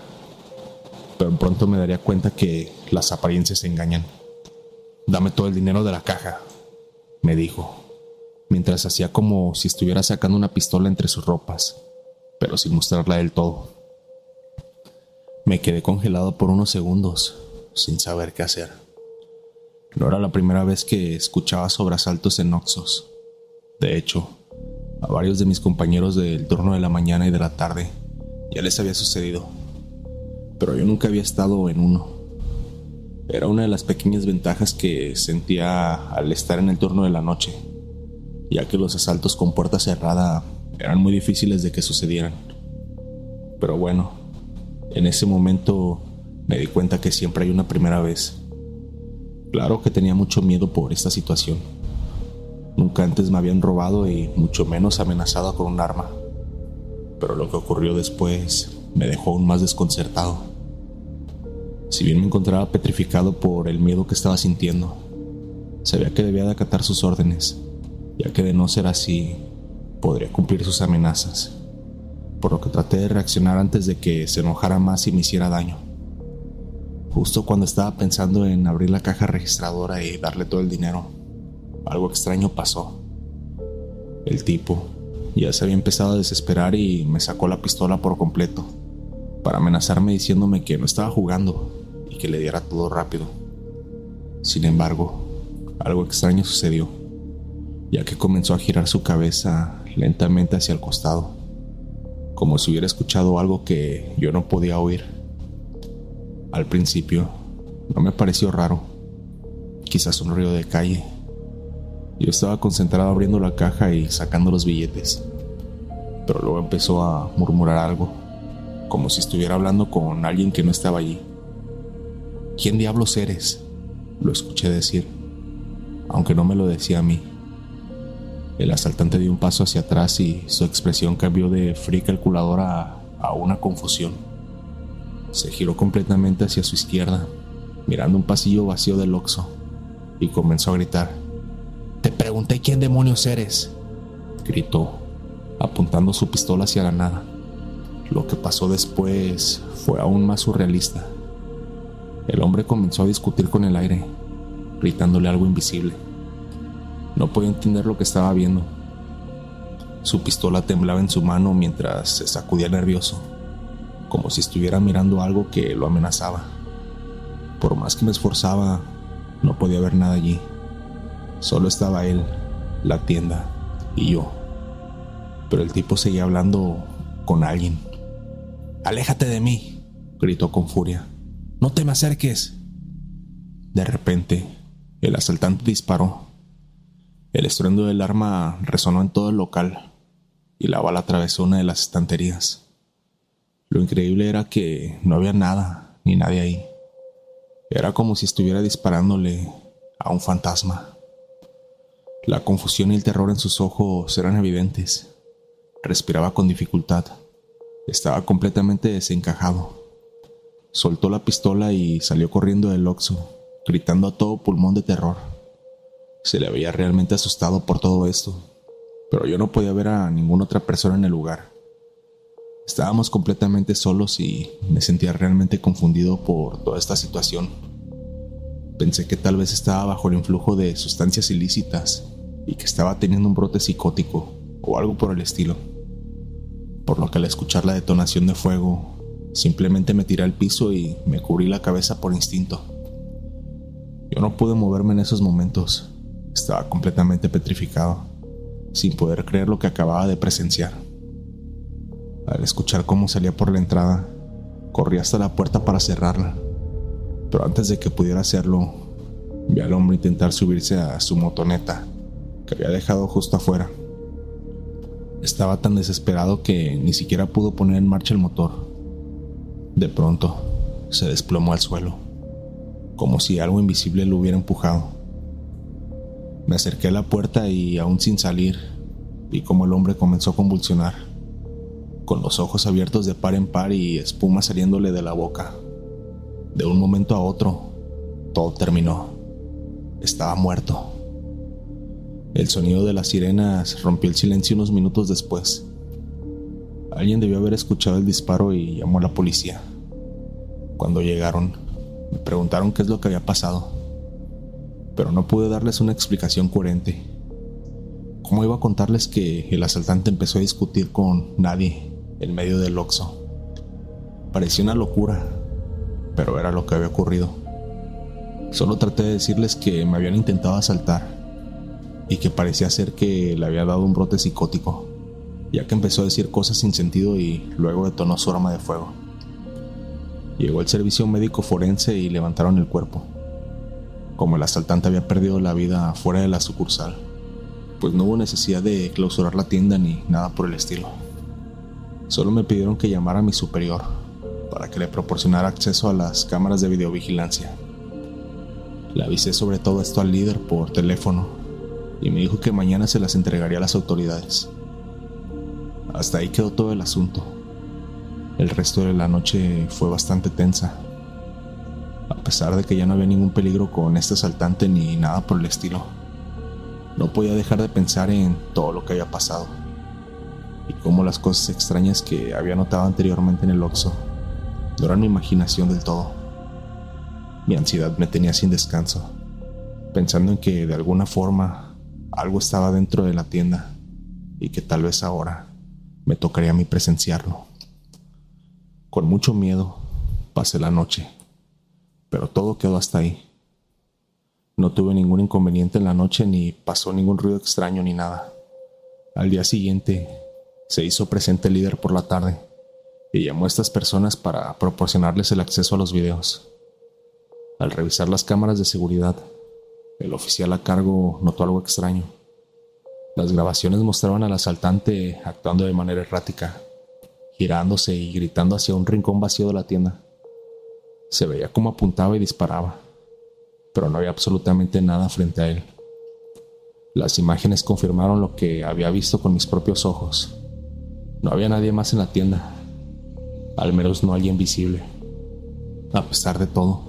pero pronto me daría cuenta que las apariencias engañan. «Dame todo el dinero de la caja», me dijo, mientras hacía como si estuviera sacando una pistola entre sus ropas, pero sin mostrarla del todo. Me quedé congelado por unos segundos, sin saber qué hacer. No era la primera vez que escuchaba sobresaltos en Oxxos. De hecho, a varios de mis compañeros del turno de la mañana y de la tarde ya les había sucedido, pero yo nunca había estado en uno. Era una de las pequeñas ventajas que sentía al estar en el turno de la noche, ya que los asaltos con puerta cerrada eran muy difíciles de que sucedieran. Pero bueno, en ese momento me di cuenta que siempre hay una primera vez. Claro que tenía mucho miedo por esta situación. Nunca antes me habían robado y mucho menos amenazado con un arma. Pero lo que ocurrió después me dejó aún más desconcertado. Si bien me encontraba petrificado por el miedo que estaba sintiendo, sabía que debía de acatar sus órdenes, ya que de no ser así, podría cumplir sus amenazas, por lo que traté de reaccionar antes de que se enojara más y me hiciera daño. Justo cuando estaba pensando en abrir la caja registradora y darle todo el dinero, algo extraño pasó. El tipo ya se había empezado a desesperar y me sacó la pistola por completo, para amenazarme diciéndome que no estaba jugando y que le diera todo rápido. Sin embargo, algo extraño sucedió, ya que comenzó a girar su cabeza lentamente hacia el costado, como si hubiera escuchado algo que yo no podía oír. Al principio, no me pareció raro, quizás un ruido de calle. Yo estaba concentrado abriendo la caja y sacando los billetes, pero luego empezó a murmurar algo, como si estuviera hablando con alguien que no estaba allí. ¿Quién diablos eres?, lo escuché decir, aunque no me lo decía a mí. El asaltante dio un paso hacia atrás y su expresión cambió de fría calculadora a una confusión. Se giró completamente hacia su izquierda, mirando un pasillo vacío del Oxxo, y comenzó a gritar. «Te pregunté quién demonios eres», gritó, apuntando su pistola hacia la nada. Lo que pasó después fue aún más surrealista. El hombre comenzó a discutir con el aire, gritándole algo invisible. No podía entender lo que estaba viendo. Su pistola temblaba en su mano mientras se sacudía nervioso, como si estuviera mirando algo que lo amenazaba. Por más que me esforzaba, no podía ver nada allí. Solo estaba él, la tienda y yo. Pero el tipo seguía hablando con alguien. «¡Aléjate de mí!», gritó con furia. «¡No te me acerques!». De repente, el asaltante disparó. El estruendo del arma resonó en todo el local y la bala atravesó una de las estanterías. Lo increíble era que no había nada ni nadie ahí. Era como si estuviera disparándole a un fantasma. La confusión y el terror en sus ojos eran evidentes. Respiraba con dificultad. Estaba completamente desencajado. Soltó la pistola y salió corriendo del Oxxo, gritando a todo pulmón de terror. Se le veía realmente asustado por todo esto, pero yo no podía ver a ninguna otra persona en el lugar. Estábamos completamente solos y me sentía realmente confundido por toda esta situación. Pensé que tal vez estaba bajo el influjo de sustancias ilícitas y que estaba teniendo un brote psicótico o algo por el estilo. Por lo que al escuchar la detonación de fuego, simplemente me tiré al piso y me cubrí la cabeza por instinto. Yo no pude moverme en esos momentos. Estaba completamente petrificado, sin poder creer lo que acababa de presenciar. Al escuchar cómo salía por la entrada, corrí hasta la puerta para cerrarla, pero antes de que pudiera hacerlo, vi al hombre intentar subirse a su motoneta, que había dejado justo afuera. Estaba tan desesperado que ni siquiera pudo poner en marcha el motor. De pronto, se desplomó al suelo, como si algo invisible lo hubiera empujado. Me acerqué a la puerta y, aún sin salir, vi cómo el hombre comenzó a convulsionar, con los ojos abiertos de par en par y espuma saliéndole de la boca. De un momento a otro, todo terminó. Estaba muerto. El sonido de las sirenas rompió el silencio unos minutos después. Alguien debió haber escuchado el disparo y llamó a la policía. Cuando llegaron, me preguntaron qué es lo que había pasado, pero no pude darles una explicación coherente. ¿Cómo iba a contarles que el asaltante empezó a discutir con nadie en medio del Oxxo? Parecía una locura, pero era lo que había ocurrido. Solo traté de decirles que me habían intentado asaltar y que parecía ser que le había dado un brote psicótico, ya que empezó a decir cosas sin sentido y luego detonó su arma de fuego. Llegó el servicio médico forense y levantaron el cuerpo. Como el asaltante había perdido la vida fuera de la sucursal, pues no hubo necesidad de clausurar la tienda ni nada por el estilo. Solo me pidieron que llamara a mi superior para que le proporcionara acceso a las cámaras de videovigilancia. Le avisé sobre todo esto al líder por teléfono y me dijo que mañana se las entregaría a las autoridades. Hasta ahí quedó todo el asunto. El resto de la noche fue bastante tensa, a pesar de que ya no había ningún peligro con este asaltante ni nada por el estilo. No podía dejar de pensar en todo lo que había pasado y cómo las cosas extrañas que había notado anteriormente en el Oxxo no eran mi imaginación del todo. Mi ansiedad me tenía sin descanso, pensando en que de alguna forma algo estaba dentro de la tienda y que tal vez ahora me tocaría a mí presenciarlo. Con mucho miedo pasé la noche, pero todo quedó hasta ahí. No tuve ningún inconveniente en la noche, ni pasó ningún ruido extraño ni nada. Al día siguiente se hizo presente el líder por la tarde y llamó a estas personas para proporcionarles el acceso a los videos. Al revisar las cámaras de seguridad, el oficial a cargo notó algo extraño. Las grabaciones mostraban al asaltante actuando de manera errática, girándose y gritando hacia un rincón vacío de la tienda. Se veía cómo apuntaba y disparaba, pero no había absolutamente nada frente a él. Las imágenes confirmaron lo que había visto con mis propios ojos. No había nadie más en la tienda, al menos no alguien visible. A pesar de todo,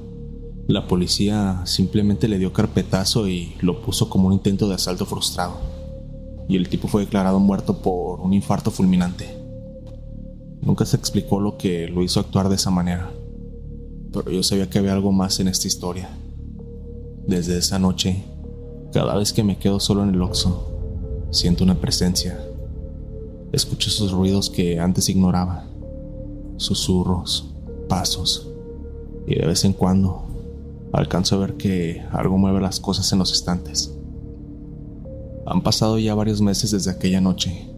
la policía simplemente le dio carpetazo y lo puso como un intento de asalto frustrado, y el tipo fue declarado muerto por un infarto fulminante. Nunca se explicó lo que lo hizo actuar de esa manera, pero yo sabía que había algo más en esta historia. Desde esa noche, cada vez que me quedo solo en el Oxxo, siento una presencia. Escucho esos ruidos que antes ignoraba, susurros, pasos, y de vez en cuando alcanzo a ver que algo mueve las cosas en los estantes. Han pasado ya varios meses desde aquella noche,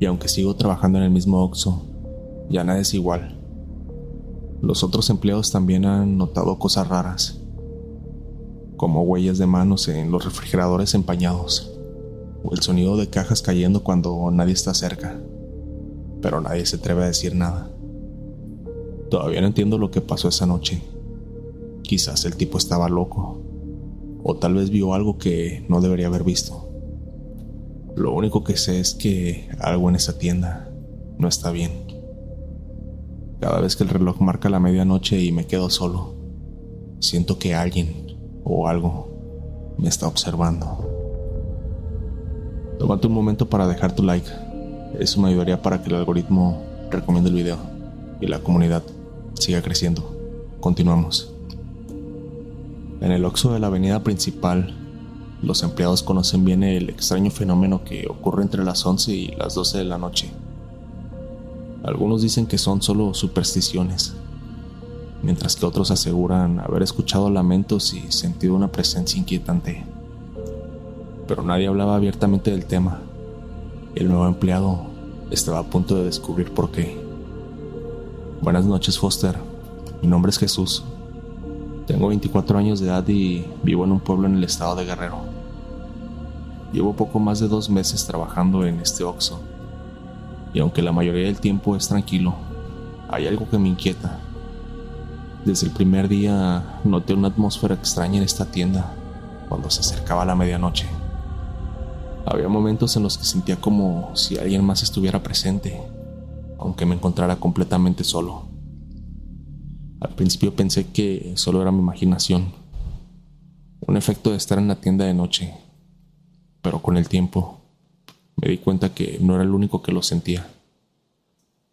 y aunque sigo trabajando en el mismo Oxxo, ya nada es igual. Los otros empleados también han notado cosas raras, como huellas de manos en los refrigeradores empañados, o el sonido de cajas cayendo cuando nadie está cerca, pero nadie se atreve a decir nada. Todavía no entiendo lo que pasó esa noche. Quizás el tipo estaba loco, o tal vez vio algo que no debería haber visto. Lo único que sé es que algo en esa tienda no está bien. Cada vez que el reloj marca la medianoche y me quedo solo, siento que alguien o algo me está observando. Tómate un momento para dejar tu like. Eso me ayudaría para que el algoritmo recomiende el video y la comunidad siga creciendo. Continuamos. En el Oxxo de la avenida principal, los empleados conocen bien el extraño fenómeno que ocurre entre las 11 y las 12 de la noche. Algunos dicen que son solo supersticiones, mientras que otros aseguran haber escuchado lamentos y sentido una presencia inquietante. Pero nadie hablaba abiertamente del tema. El nuevo empleado estaba a punto de descubrir por qué. Buenas noches, Foster. Mi nombre es Jesús. Tengo 24 años de edad y vivo en un pueblo en el estado de Guerrero. Llevo poco más de 2 meses trabajando en este Oxxo, y aunque la mayoría del tiempo es tranquilo, hay algo que me inquieta. Desde el primer día noté una atmósfera extraña en esta tienda cuando se acercaba la medianoche. Había momentos en los que sentía como si alguien más estuviera presente, aunque me encontrara completamente solo. Al principio pensé que solo era mi imaginación, un efecto de estar en la tienda de noche, pero con el tiempo me di cuenta que no era el único que lo sentía.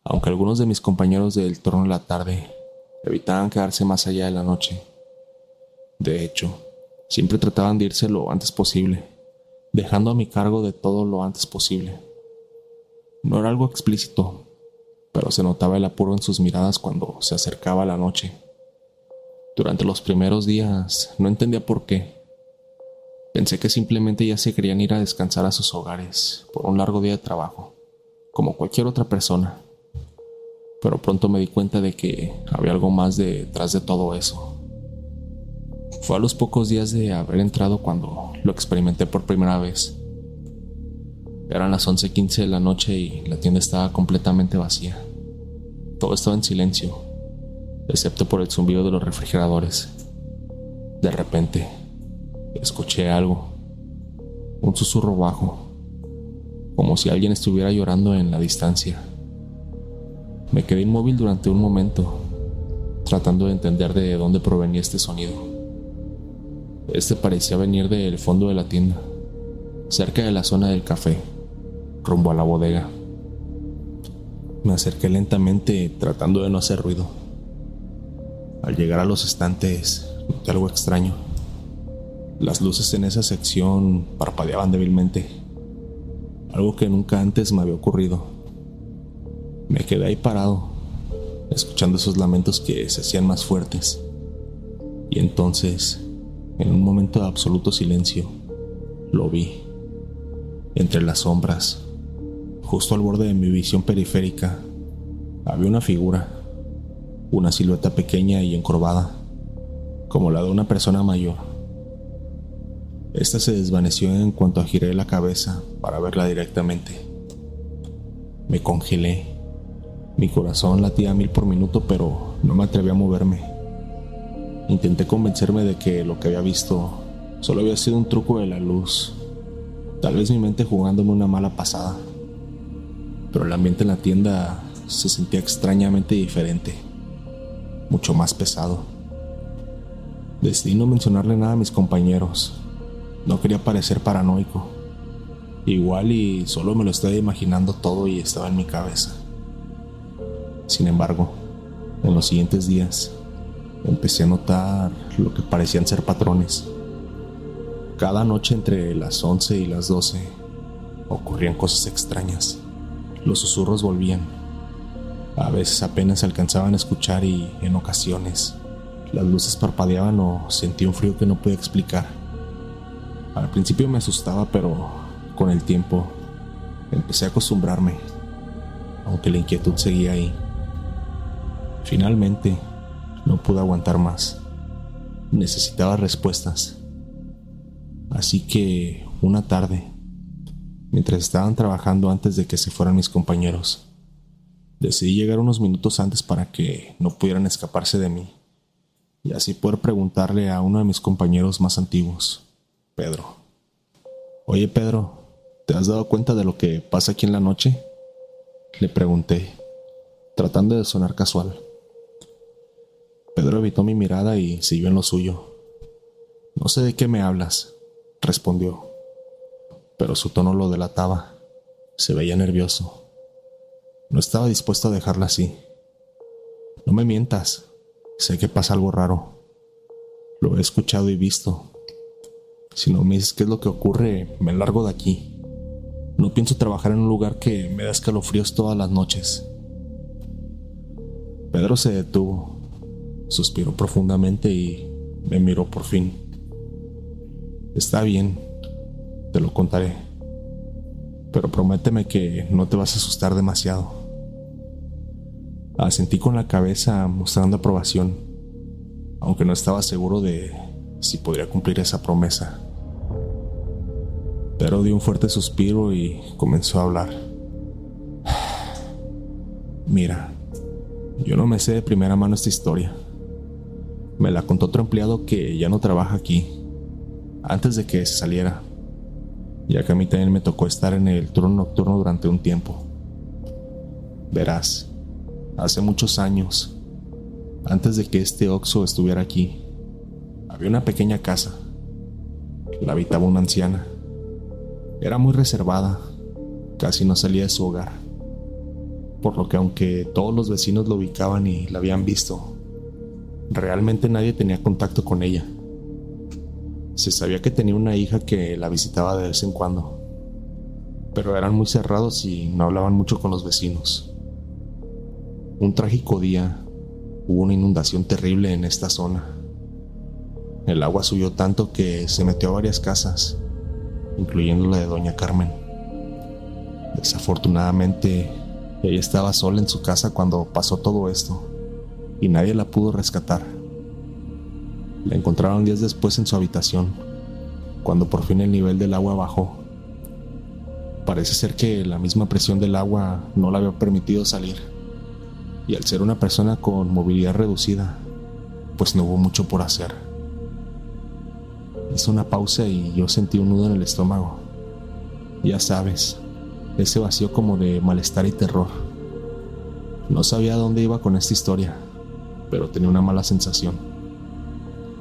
Aunque algunos de mis compañeros del turno de la tarde evitaban quedarse más allá de la noche. De hecho, siempre trataban de irse lo antes posible, dejando a mi cargo de todo lo antes posible. No era algo explícito, pero se notaba el apuro en sus miradas cuando se acercaba la noche. Durante los primeros días no entendía por qué. Pensé que simplemente ya se querían ir a descansar a sus hogares por un largo día de trabajo, como cualquier otra persona. Pero pronto me di cuenta de que había algo más detrás de todo eso. Fue a los pocos días de haber entrado cuando lo experimenté por primera vez. Eran las 11:15 de la noche y la tienda estaba completamente vacía. Todo estaba en silencio, excepto por el zumbido de los refrigeradores. De repente, escuché algo, un susurro bajo, como si alguien estuviera llorando en la distancia. Me quedé inmóvil durante un momento, tratando de entender de dónde provenía este sonido. Este parecía venir del fondo de la tienda, cerca de la zona del café, rumbo a la bodega. Me acerqué lentamente tratando de no hacer ruido. Al llegar a los estantes, noté algo extraño. Las luces en esa sección parpadeaban débilmente, algo que nunca antes me había ocurrido. Me quedé ahí parado, escuchando esos lamentos que se hacían más fuertes. Y entonces, en un momento de absoluto silencio, lo vi. Entre las sombras, justo al borde de mi visión periférica, había una figura, una silueta pequeña y encorvada, como la de una persona mayor. Esta se desvaneció en cuanto giré la cabeza para verla directamente. Me congelé. Mi corazón latía a 1000 por minuto, pero no me atreví a moverme. Intenté convencerme de que lo que había visto solo había sido un truco de la luz, tal vez mi mente jugándome una mala pasada. Pero el ambiente en la tienda se sentía extrañamente diferente, mucho más pesado. Decidí no mencionarle nada a mis compañeros. No quería parecer paranoico. Igual y solo me lo estaba imaginando todo y estaba en mi cabeza. Sin embargo, en los siguientes días, empecé a notar lo que parecían ser patrones. Cada noche entre las 11 y las 12 ocurrían cosas extrañas. Los susurros volvían. A veces apenas se alcanzaban a escuchar y, en ocasiones, las luces parpadeaban o sentí un frío que no pude explicar. Al principio me asustaba, pero con el tiempo empecé a acostumbrarme, aunque la inquietud seguía ahí. Finalmente, no pude aguantar más. Necesitaba respuestas. Así que, una tarde, mientras estaban trabajando antes de que se fueran mis compañeros, decidí llegar unos minutos antes para que no pudieran escaparse de mí y así poder preguntarle a uno de mis compañeros más antiguos, Pedro. «Oye, Pedro, ¿te has dado cuenta de lo que pasa aquí en la noche?», le pregunté, tratando de sonar casual. Pedro evitó mi mirada y siguió en lo suyo. «No sé de qué me hablas», respondió, pero su tono lo delataba. Se veía nervioso. No estaba dispuesto a dejarla así. «No me mientas, sé que pasa algo raro. Lo he escuchado y visto. Si no me dices qué es lo que ocurre, me largo de aquí. No pienso trabajar en un lugar que me da escalofríos todas las noches». Pedro se detuvo, suspiró profundamente y me miró por fin. «Está bien, te lo contaré, pero prométeme que no te vas a asustar demasiado». Asentí con la cabeza mostrando aprobación, aunque no estaba seguro de si podría cumplir esa promesa. Pero dio un fuerte suspiro y comenzó a hablar. «Mira, yo no me sé de primera mano esta historia. Me la contó otro empleado que ya no trabaja aquí, antes de que se saliera, ya que a mí también me tocó estar en el turno nocturno durante un tiempo. Verás, hace muchos años, antes de que este Oxxo estuviera aquí, había una pequeña casa. La habitaba una anciana. Era muy reservada, casi no salía de su hogar, por lo que aunque todos los vecinos lo ubicaban y la habían visto, realmente nadie tenía contacto con ella. Se sabía que tenía una hija que la visitaba de vez en cuando, pero eran muy cerrados y no hablaban mucho con los vecinos. Un trágico día, hubo una inundación terrible en esta zona. El agua subió tanto que se metió a varias casas, incluyendo la de doña Carmen. Desafortunadamente, ella estaba sola en su casa cuando pasó todo esto, y nadie la pudo rescatar. La encontraron días después en su habitación, cuando por fin el nivel del agua bajó. Parece ser que la misma presión del agua no la había permitido salir, y al ser una persona con movilidad reducida, pues no hubo mucho por hacer. Hice una pausa y yo sentí un nudo en el estómago. Ya sabes, ese vacío como de malestar y terror. No sabía a dónde iba con esta historia, pero tenía una mala sensación.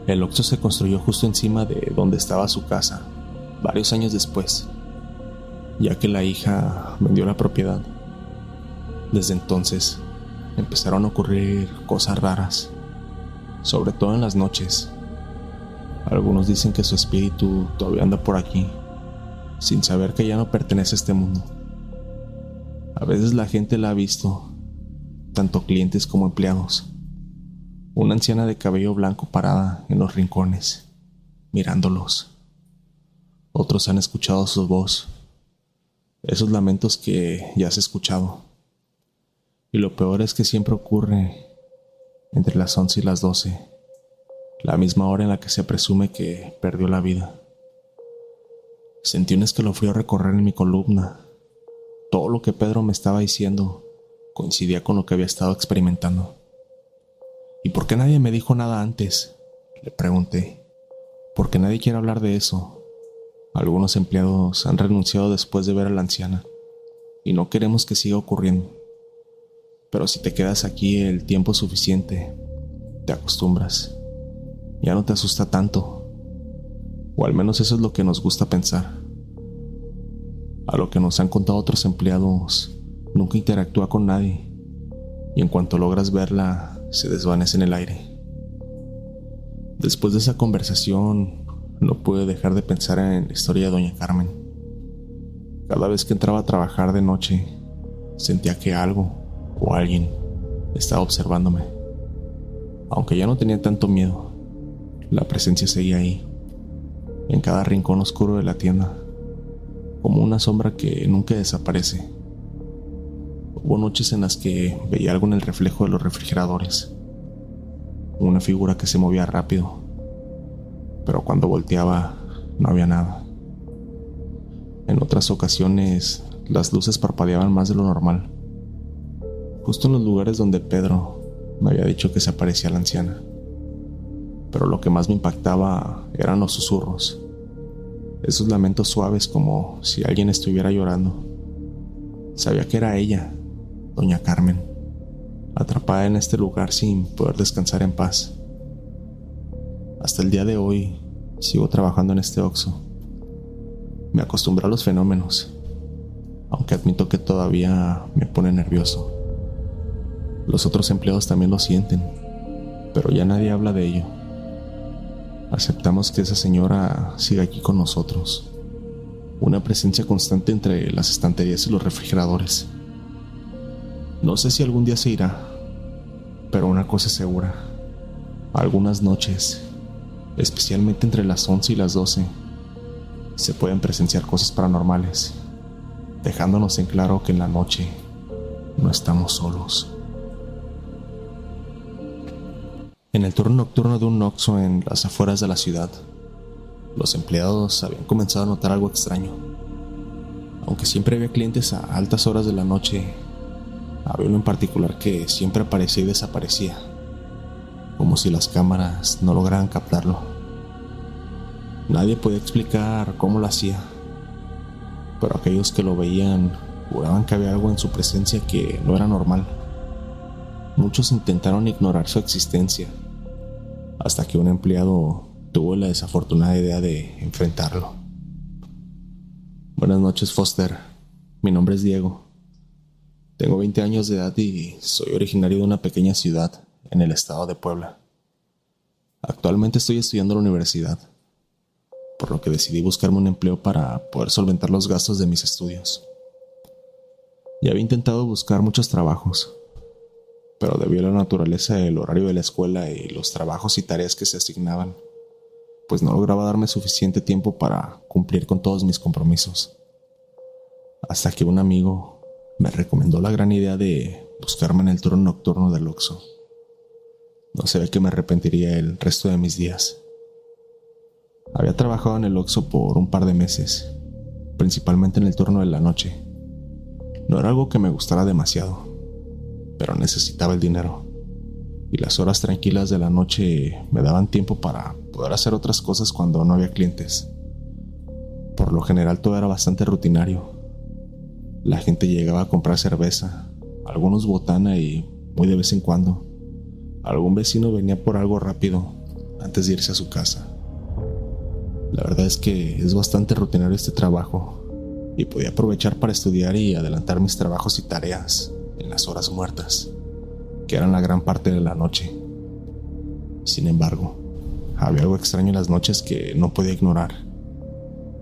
El Oxxo se construyó justo encima de donde estaba su casa, varios años después, ya que la hija vendió la propiedad. Desde entonces empezaron a ocurrir cosas raras, sobre todo en las noches. Algunos dicen que su espíritu todavía anda por aquí, sin saber que ya no pertenece a este mundo. A veces la gente la ha visto, tanto clientes como empleados. Una anciana de cabello blanco parada en los rincones, mirándolos. Otros han escuchado su voz, esos lamentos que ya has escuchado. Y lo peor es que siempre ocurre entre las 11 y las 12, la misma hora en la que se presume que perdió la vida. Sentí un escalofrío recorrer en mi columna. Todo lo que Pedro me estaba diciendo coincidía con lo que había estado experimentando. ¿Y por qué nadie me dijo nada antes?, le pregunté. Porque nadie quiere hablar de eso. Algunos empleados han renunciado después de ver a la anciana y no queremos que siga ocurriendo. Pero si te quedas aquí el tiempo suficiente, te acostumbras. Ya no te asusta tanto. O al menos eso es lo que nos gusta pensar. A lo que nos han contado otros empleados, nunca interactúa con nadie y en cuanto logras verla, se desvanece en el aire. Después de esa conversación, no pude dejar de pensar en la historia de Doña Carmen. Cada vez que entraba a trabajar de noche, sentía que algo o alguien estaba observándome. Aunque ya no tenía tanto miedo, la presencia seguía ahí, en cada rincón oscuro de la tienda, como una sombra que nunca desaparece. Hubo noches en las que veía algo en el reflejo de los refrigeradores, una figura que se movía rápido, pero cuando volteaba no había nada. En otras ocasiones las luces parpadeaban más de lo normal, justo en los lugares donde Pedro me había dicho que se aparecía la anciana. Pero lo que más me impactaba eran los susurros, esos lamentos suaves como si alguien estuviera llorando. Sabía que era ella, Doña Carmen, atrapada en este lugar sin poder descansar en paz. Hasta el día de hoy sigo trabajando en este Oxxo. Me acostumbré a los fenómenos, aunque admito que todavía me pone nervioso. Los otros empleados también lo sienten, pero ya nadie habla de ello. Aceptamos que esa señora siga aquí con nosotros, una presencia constante entre las estanterías y los refrigeradores. No sé si algún día se irá, pero una cosa es segura: algunas noches, especialmente entre las 11 y las 12, se pueden presenciar cosas paranormales, dejándonos en claro que en la noche no estamos solos. En el turno nocturno de un Oxxo en las afueras de la ciudad, los empleados habían comenzado a notar algo extraño. Aunque siempre había clientes a altas horas de la noche, había uno en particular que siempre aparecía y desaparecía, como si las cámaras no lograran captarlo. Nadie podía explicar cómo lo hacía, pero aquellos que lo veían juraban que había algo en su presencia que no era normal. Muchos intentaron ignorar su existencia, hasta que un empleado tuvo la desafortunada idea de enfrentarlo. Buenas noches, Foster. Mi nombre es Diego. Tengo 20 años de edad y soy originario de una pequeña ciudad en el estado de Puebla. Actualmente estoy estudiando en la universidad, por lo que decidí buscarme un empleo para poder solventar los gastos de mis estudios. Ya había intentado buscar muchos trabajos, pero debido a la naturaleza del horario de la escuela y los trabajos y tareas que se asignaban, pues no lograba darme suficiente tiempo para cumplir con todos mis compromisos. Hasta que un amigo me recomendó la gran idea de buscarme en el turno nocturno del Oxxo. No sabía que me arrepentiría el resto de mis días. Había trabajado en el Oxxo por un par de meses, principalmente en el turno de la noche. No era algo que me gustara demasiado, pero necesitaba el dinero, y las horas tranquilas de la noche me daban tiempo para poder hacer otras cosas cuando no había clientes. Por lo general todo era bastante rutinario. La gente llegaba a comprar cerveza, algunos botana y, muy de vez en cuando, algún vecino venía por algo rápido antes de irse a su casa. La verdad es que es bastante rutinario este trabajo, y podía aprovechar para estudiar y adelantar mis trabajos y tareas en las horas muertas, que eran la gran parte de la noche. Sin embargo, había algo extraño en las noches que no podía ignorar.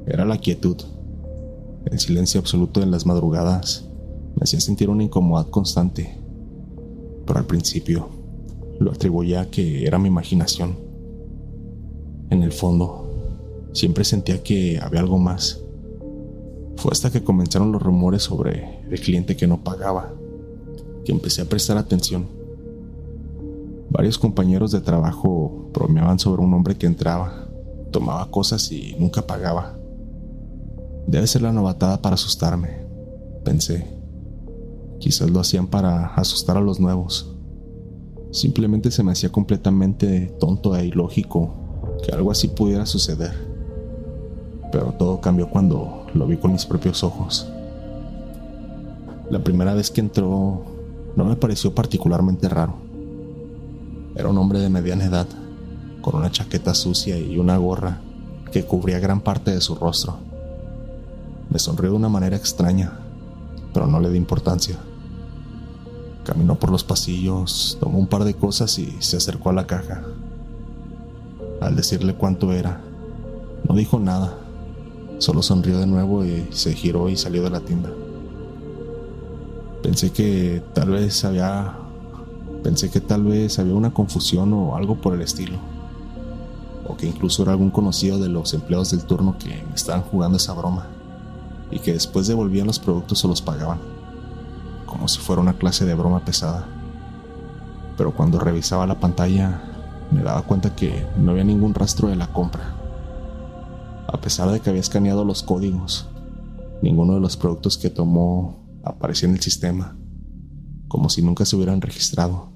Era la quietud. El silencio absoluto en las madrugadas me hacía sentir una incomodidad constante, pero al principio lo atribuía a que era mi imaginación. En el fondo, siempre sentía que había algo más. Fue hasta que comenzaron los rumores sobre el cliente que no pagaba, que empecé a prestar atención. Varios compañeros de trabajo bromeaban sobre un hombre que entraba, tomaba cosas y nunca pagaba. Debe ser la novatada para asustarme, pensé. Quizás lo hacían para asustar a los nuevos. Simplemente se me hacía completamente tonto e ilógico que algo así pudiera suceder. Pero todo cambió cuando lo vi con mis propios ojos. La primera vez que entró no me pareció particularmente raro. Era un hombre de mediana edad, con una chaqueta sucia y una gorra que cubría gran parte de su rostro. Me sonrió de una manera extraña, pero no le di importancia. Caminó por los pasillos, tomó un par de cosas y se acercó a la caja. Al decirle cuánto era, no dijo nada, solo sonrió de nuevo y se giró y salió de la tienda. Pensé que tal vez había una confusión o algo por el estilo, o que incluso era algún conocido de los empleados del turno que me estaban jugando esa broma y que después devolvían los productos o los pagaban, como si fuera una clase de broma pesada. Pero cuando revisaba la pantalla me daba cuenta que no había ningún rastro de la compra. A pesar de que había escaneado los códigos, ninguno de los productos que tomó aparecía en el sistema, como si nunca se hubieran registrado.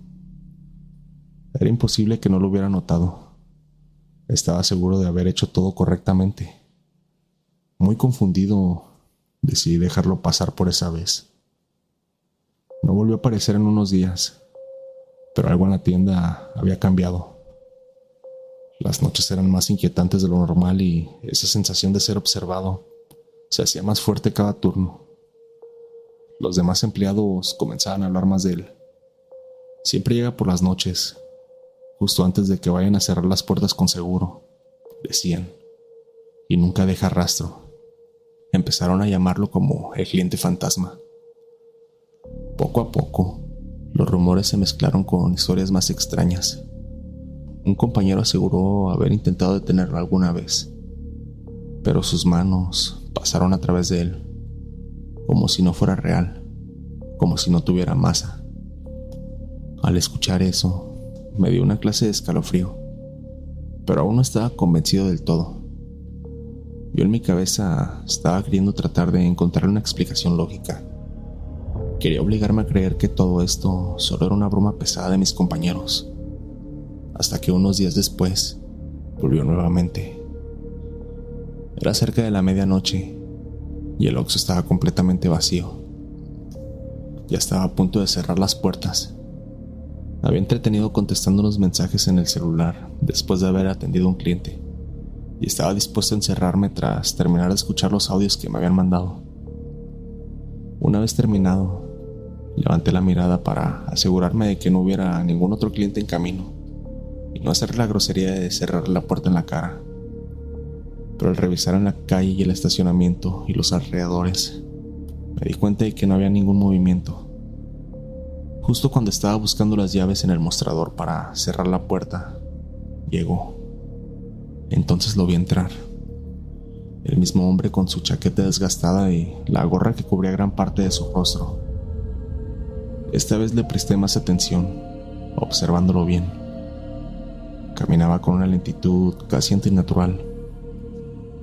Era imposible que no lo hubiera notado. Estaba seguro de haber hecho todo correctamente. Muy confundido, decidí dejarlo pasar por esa vez. No volvió a aparecer en unos días, pero algo en la tienda había cambiado. Las noches eran más inquietantes de lo normal y esa sensación de ser observado se hacía más fuerte cada turno. Los demás empleados comenzaban a hablar más de él. Siempre llega por las noches, justo antes de que vayan a cerrar las puertas con seguro, decían, y nunca deja rastro. Empezaron a llamarlo como el cliente fantasma. Poco a poco, los rumores se mezclaron con historias más extrañas. Un compañero aseguró haber intentado detenerlo alguna vez, pero sus manos pasaron a través de él, como si no fuera real, como si no tuviera masa. Al escuchar eso, me dio una clase de escalofrío, pero aún no estaba convencido del todo. Yo en mi cabeza estaba queriendo tratar de encontrar una explicación lógica. Quería obligarme a creer que todo esto solo era una broma pesada de mis compañeros, hasta que unos días después volvió nuevamente. Era cerca de la medianoche y el Oxxo estaba completamente vacío. Ya estaba a punto de cerrar las puertas. Había entretenido contestando unos mensajes en el celular después de haber atendido a un cliente y estaba dispuesto a encerrarme tras terminar de escuchar los audios que me habían mandado. Una vez terminado, levanté la mirada para asegurarme de que no hubiera ningún otro cliente en camino y no hacer la grosería de cerrar la puerta en la cara. Pero al revisar en la calle y el estacionamiento y los alrededores, me di cuenta de que no había ningún movimiento. Justo cuando estaba buscando las llaves en el mostrador para cerrar la puerta, llegó. Entonces lo vi entrar. El mismo hombre con su chaqueta desgastada y la gorra que cubría gran parte de su rostro. Esta vez le presté más atención, observándolo bien. Caminaba con una lentitud casi antinatural,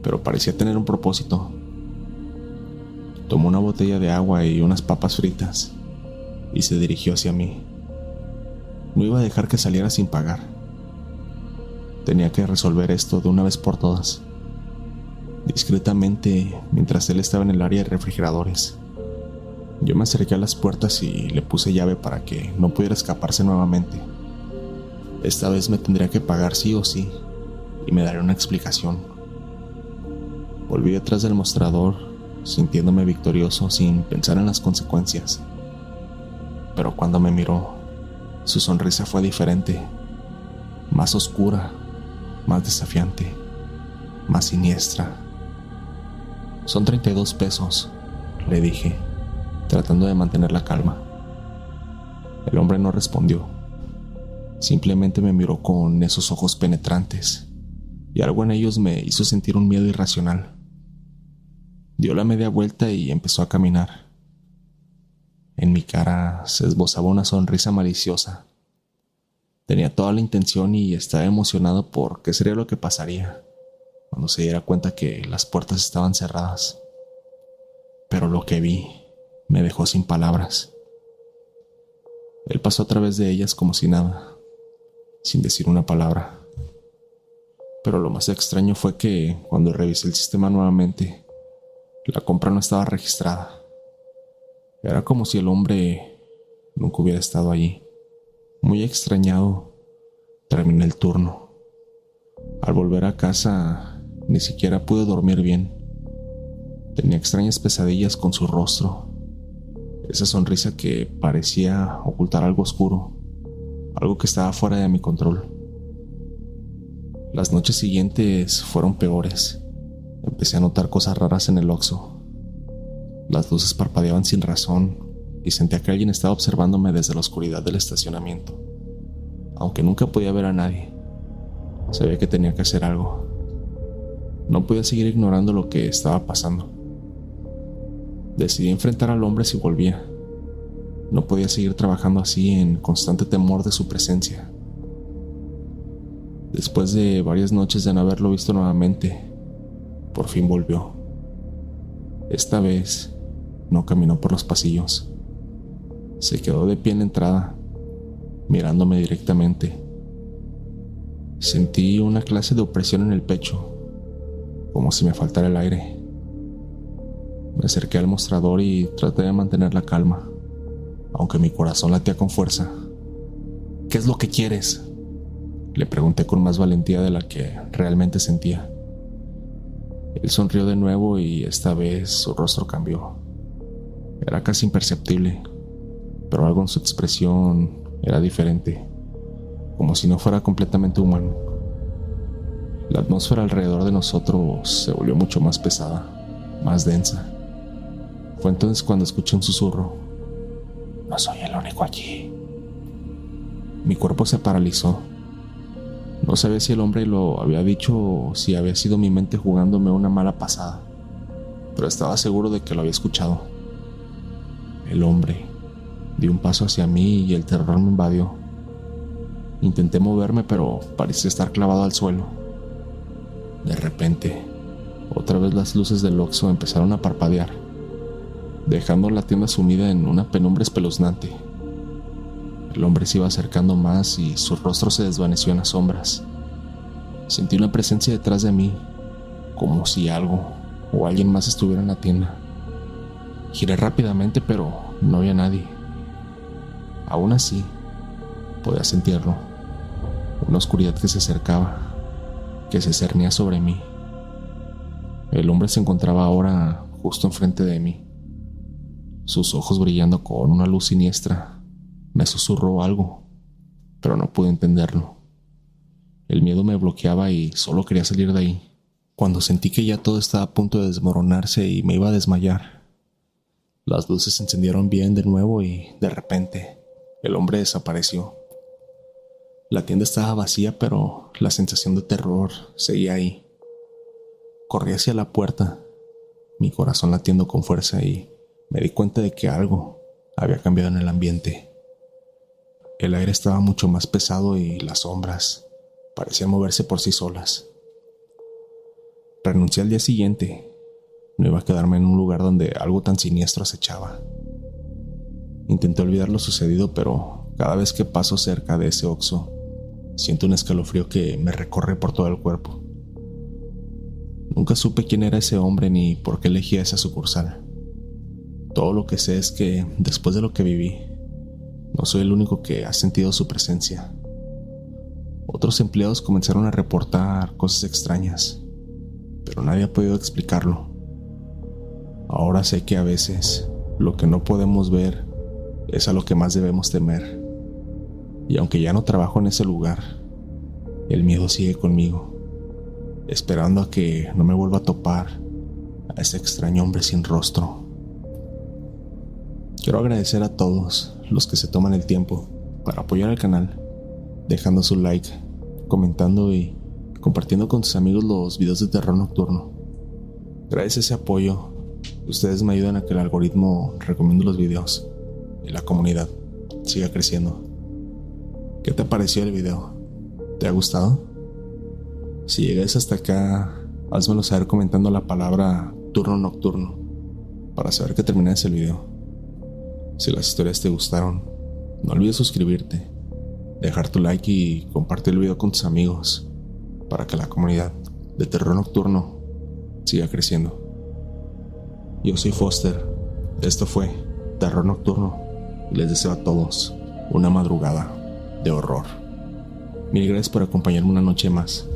pero parecía tener un propósito. Tomó una botella de agua y unas papas fritas y se dirigió hacia mí. No iba a dejar que saliera sin pagar. Tenía que resolver esto de una vez por todas. Discretamente, mientras él estaba en el área de refrigeradores, yo me acerqué a las puertas y le puse llave para que no pudiera escaparse nuevamente. Esta vez me tendría que pagar sí o sí y me daría una explicación. Volví detrás del mostrador sintiéndome victorioso sin pensar en las consecuencias. Pero cuando me miró, su sonrisa fue diferente, más oscura, más desafiante, más siniestra. «Son 32 pesos», le dije, tratando de mantener la calma. El hombre no respondió. Simplemente me miró con esos ojos penetrantes, y algo en ellos me hizo sentir un miedo irracional. Dio la media vuelta y empezó a caminar. En mi cara se esbozaba una sonrisa maliciosa. Tenía toda la intención y estaba emocionado por qué sería lo que pasaría cuando se diera cuenta que las puertas estaban cerradas. Pero lo que vi me dejó sin palabras. Él pasó a través de ellas como si nada, sin decir una palabra. Pero lo más extraño fue que, cuando revisé el sistema nuevamente, la compra no estaba registrada. Era como si el hombre nunca hubiera estado allí. Muy extrañado, terminé el turno. Al volver a casa, ni siquiera pude dormir bien. Tenía extrañas pesadillas con su rostro, esa sonrisa que parecía ocultar algo oscuro, algo que estaba fuera de mi control. Las noches siguientes fueron peores. Empecé a notar cosas raras en el Oxxo. Las luces parpadeaban sin razón y sentía que alguien estaba observándome desde la oscuridad del estacionamiento. Aunque nunca podía ver a nadie, sabía que tenía que hacer algo. No podía seguir ignorando lo que estaba pasando. Decidí enfrentar al hombre si volvía. No podía seguir trabajando así, en constante temor de su presencia. Después de varias noches de no haberlo visto nuevamente, por fin volvió. Esta vez no caminó por los pasillos. Se quedó de pie en la entrada, mirándome directamente. Sentí una clase de opresión en el pecho, como si me faltara el aire. Me acerqué al mostrador y traté de mantener la calma, aunque mi corazón latía con fuerza. «¿Qué es lo que quieres?», le pregunté con más valentía de la que realmente sentía. Él sonrió de nuevo y esta vez su rostro cambió. Era casi imperceptible, pero algo en su expresión era diferente, como si no fuera completamente humano. La atmósfera alrededor de nosotros se volvió mucho más pesada, más densa. Fue entonces cuando escuché un susurro. «No soy el único aquí». Mi cuerpo se paralizó. No sabía si el hombre lo había dicho o si había sido mi mente jugándome una mala pasada, pero estaba seguro de que lo había escuchado. El hombre dio un paso hacia mí y el terror me invadió. Intenté moverme, pero parecía estar clavado al suelo. De repente, otra vez las luces del Oxxo empezaron a parpadear, dejando la tienda sumida en una penumbra espeluznante. El hombre se iba acercando más y su rostro se desvaneció en las sombras. Sentí una presencia detrás de mí, como si algo o alguien más estuviera en la tienda. Giré rápidamente, pero no había nadie. Aún así, podía sentirlo, una oscuridad que se acercaba, que se cernía sobre mí. El hombre se encontraba ahora justo enfrente de mí, sus ojos brillando con una luz siniestra. Me susurró algo, pero no pude entenderlo. El miedo me bloqueaba y solo quería salir de ahí. Cuando sentí que ya todo estaba a punto de desmoronarse y me iba a desmayar, las luces se encendieron bien de nuevo y, de repente, el hombre desapareció. La tienda estaba vacía, pero la sensación de terror seguía ahí. Corrí hacia la puerta, mi corazón latiendo con fuerza, y me di cuenta de que algo había cambiado en el ambiente. El aire estaba mucho más pesado y las sombras parecían moverse por sí solas. Renuncié al día siguiente. No iba a quedarme en un lugar donde algo tan siniestro acechaba. Intenté olvidar lo sucedido, pero cada vez que paso cerca de ese Oxxo, siento un escalofrío que me recorre por todo el cuerpo. Nunca supe quién era ese hombre ni por qué elegía esa sucursal. Todo lo que sé es que, después de lo que viví, no soy el único que ha sentido su presencia. Otros empleados comenzaron a reportar cosas extrañas, pero nadie ha podido explicarlo. Ahora sé que a veces lo que no podemos ver es a lo que más debemos temer. Y aunque ya no trabajo en ese lugar, el miedo sigue conmigo, esperando a que no me vuelva a topar a ese extraño hombre sin rostro. Quiero agradecer a todos los que se toman el tiempo para apoyar al canal, dejando su like, comentando y compartiendo con sus amigos los videos de terror nocturno. Gracias a ese apoyo, ustedes me ayudan a que el algoritmo recomiende los videos y la comunidad siga creciendo. ¿Qué te pareció el video? ¿Te ha gustado? Si llegas hasta acá, házmelo saber comentando la palabra turno nocturno para saber que terminaste el video. Si las historias te gustaron, no olvides suscribirte, dejar tu like y compartir el video con tus amigos para que la comunidad de terror nocturno siga creciendo. Yo soy Foster, esto fue Terror Nocturno y les deseo a todos una madrugada de horror. Mil gracias por acompañarme una noche más.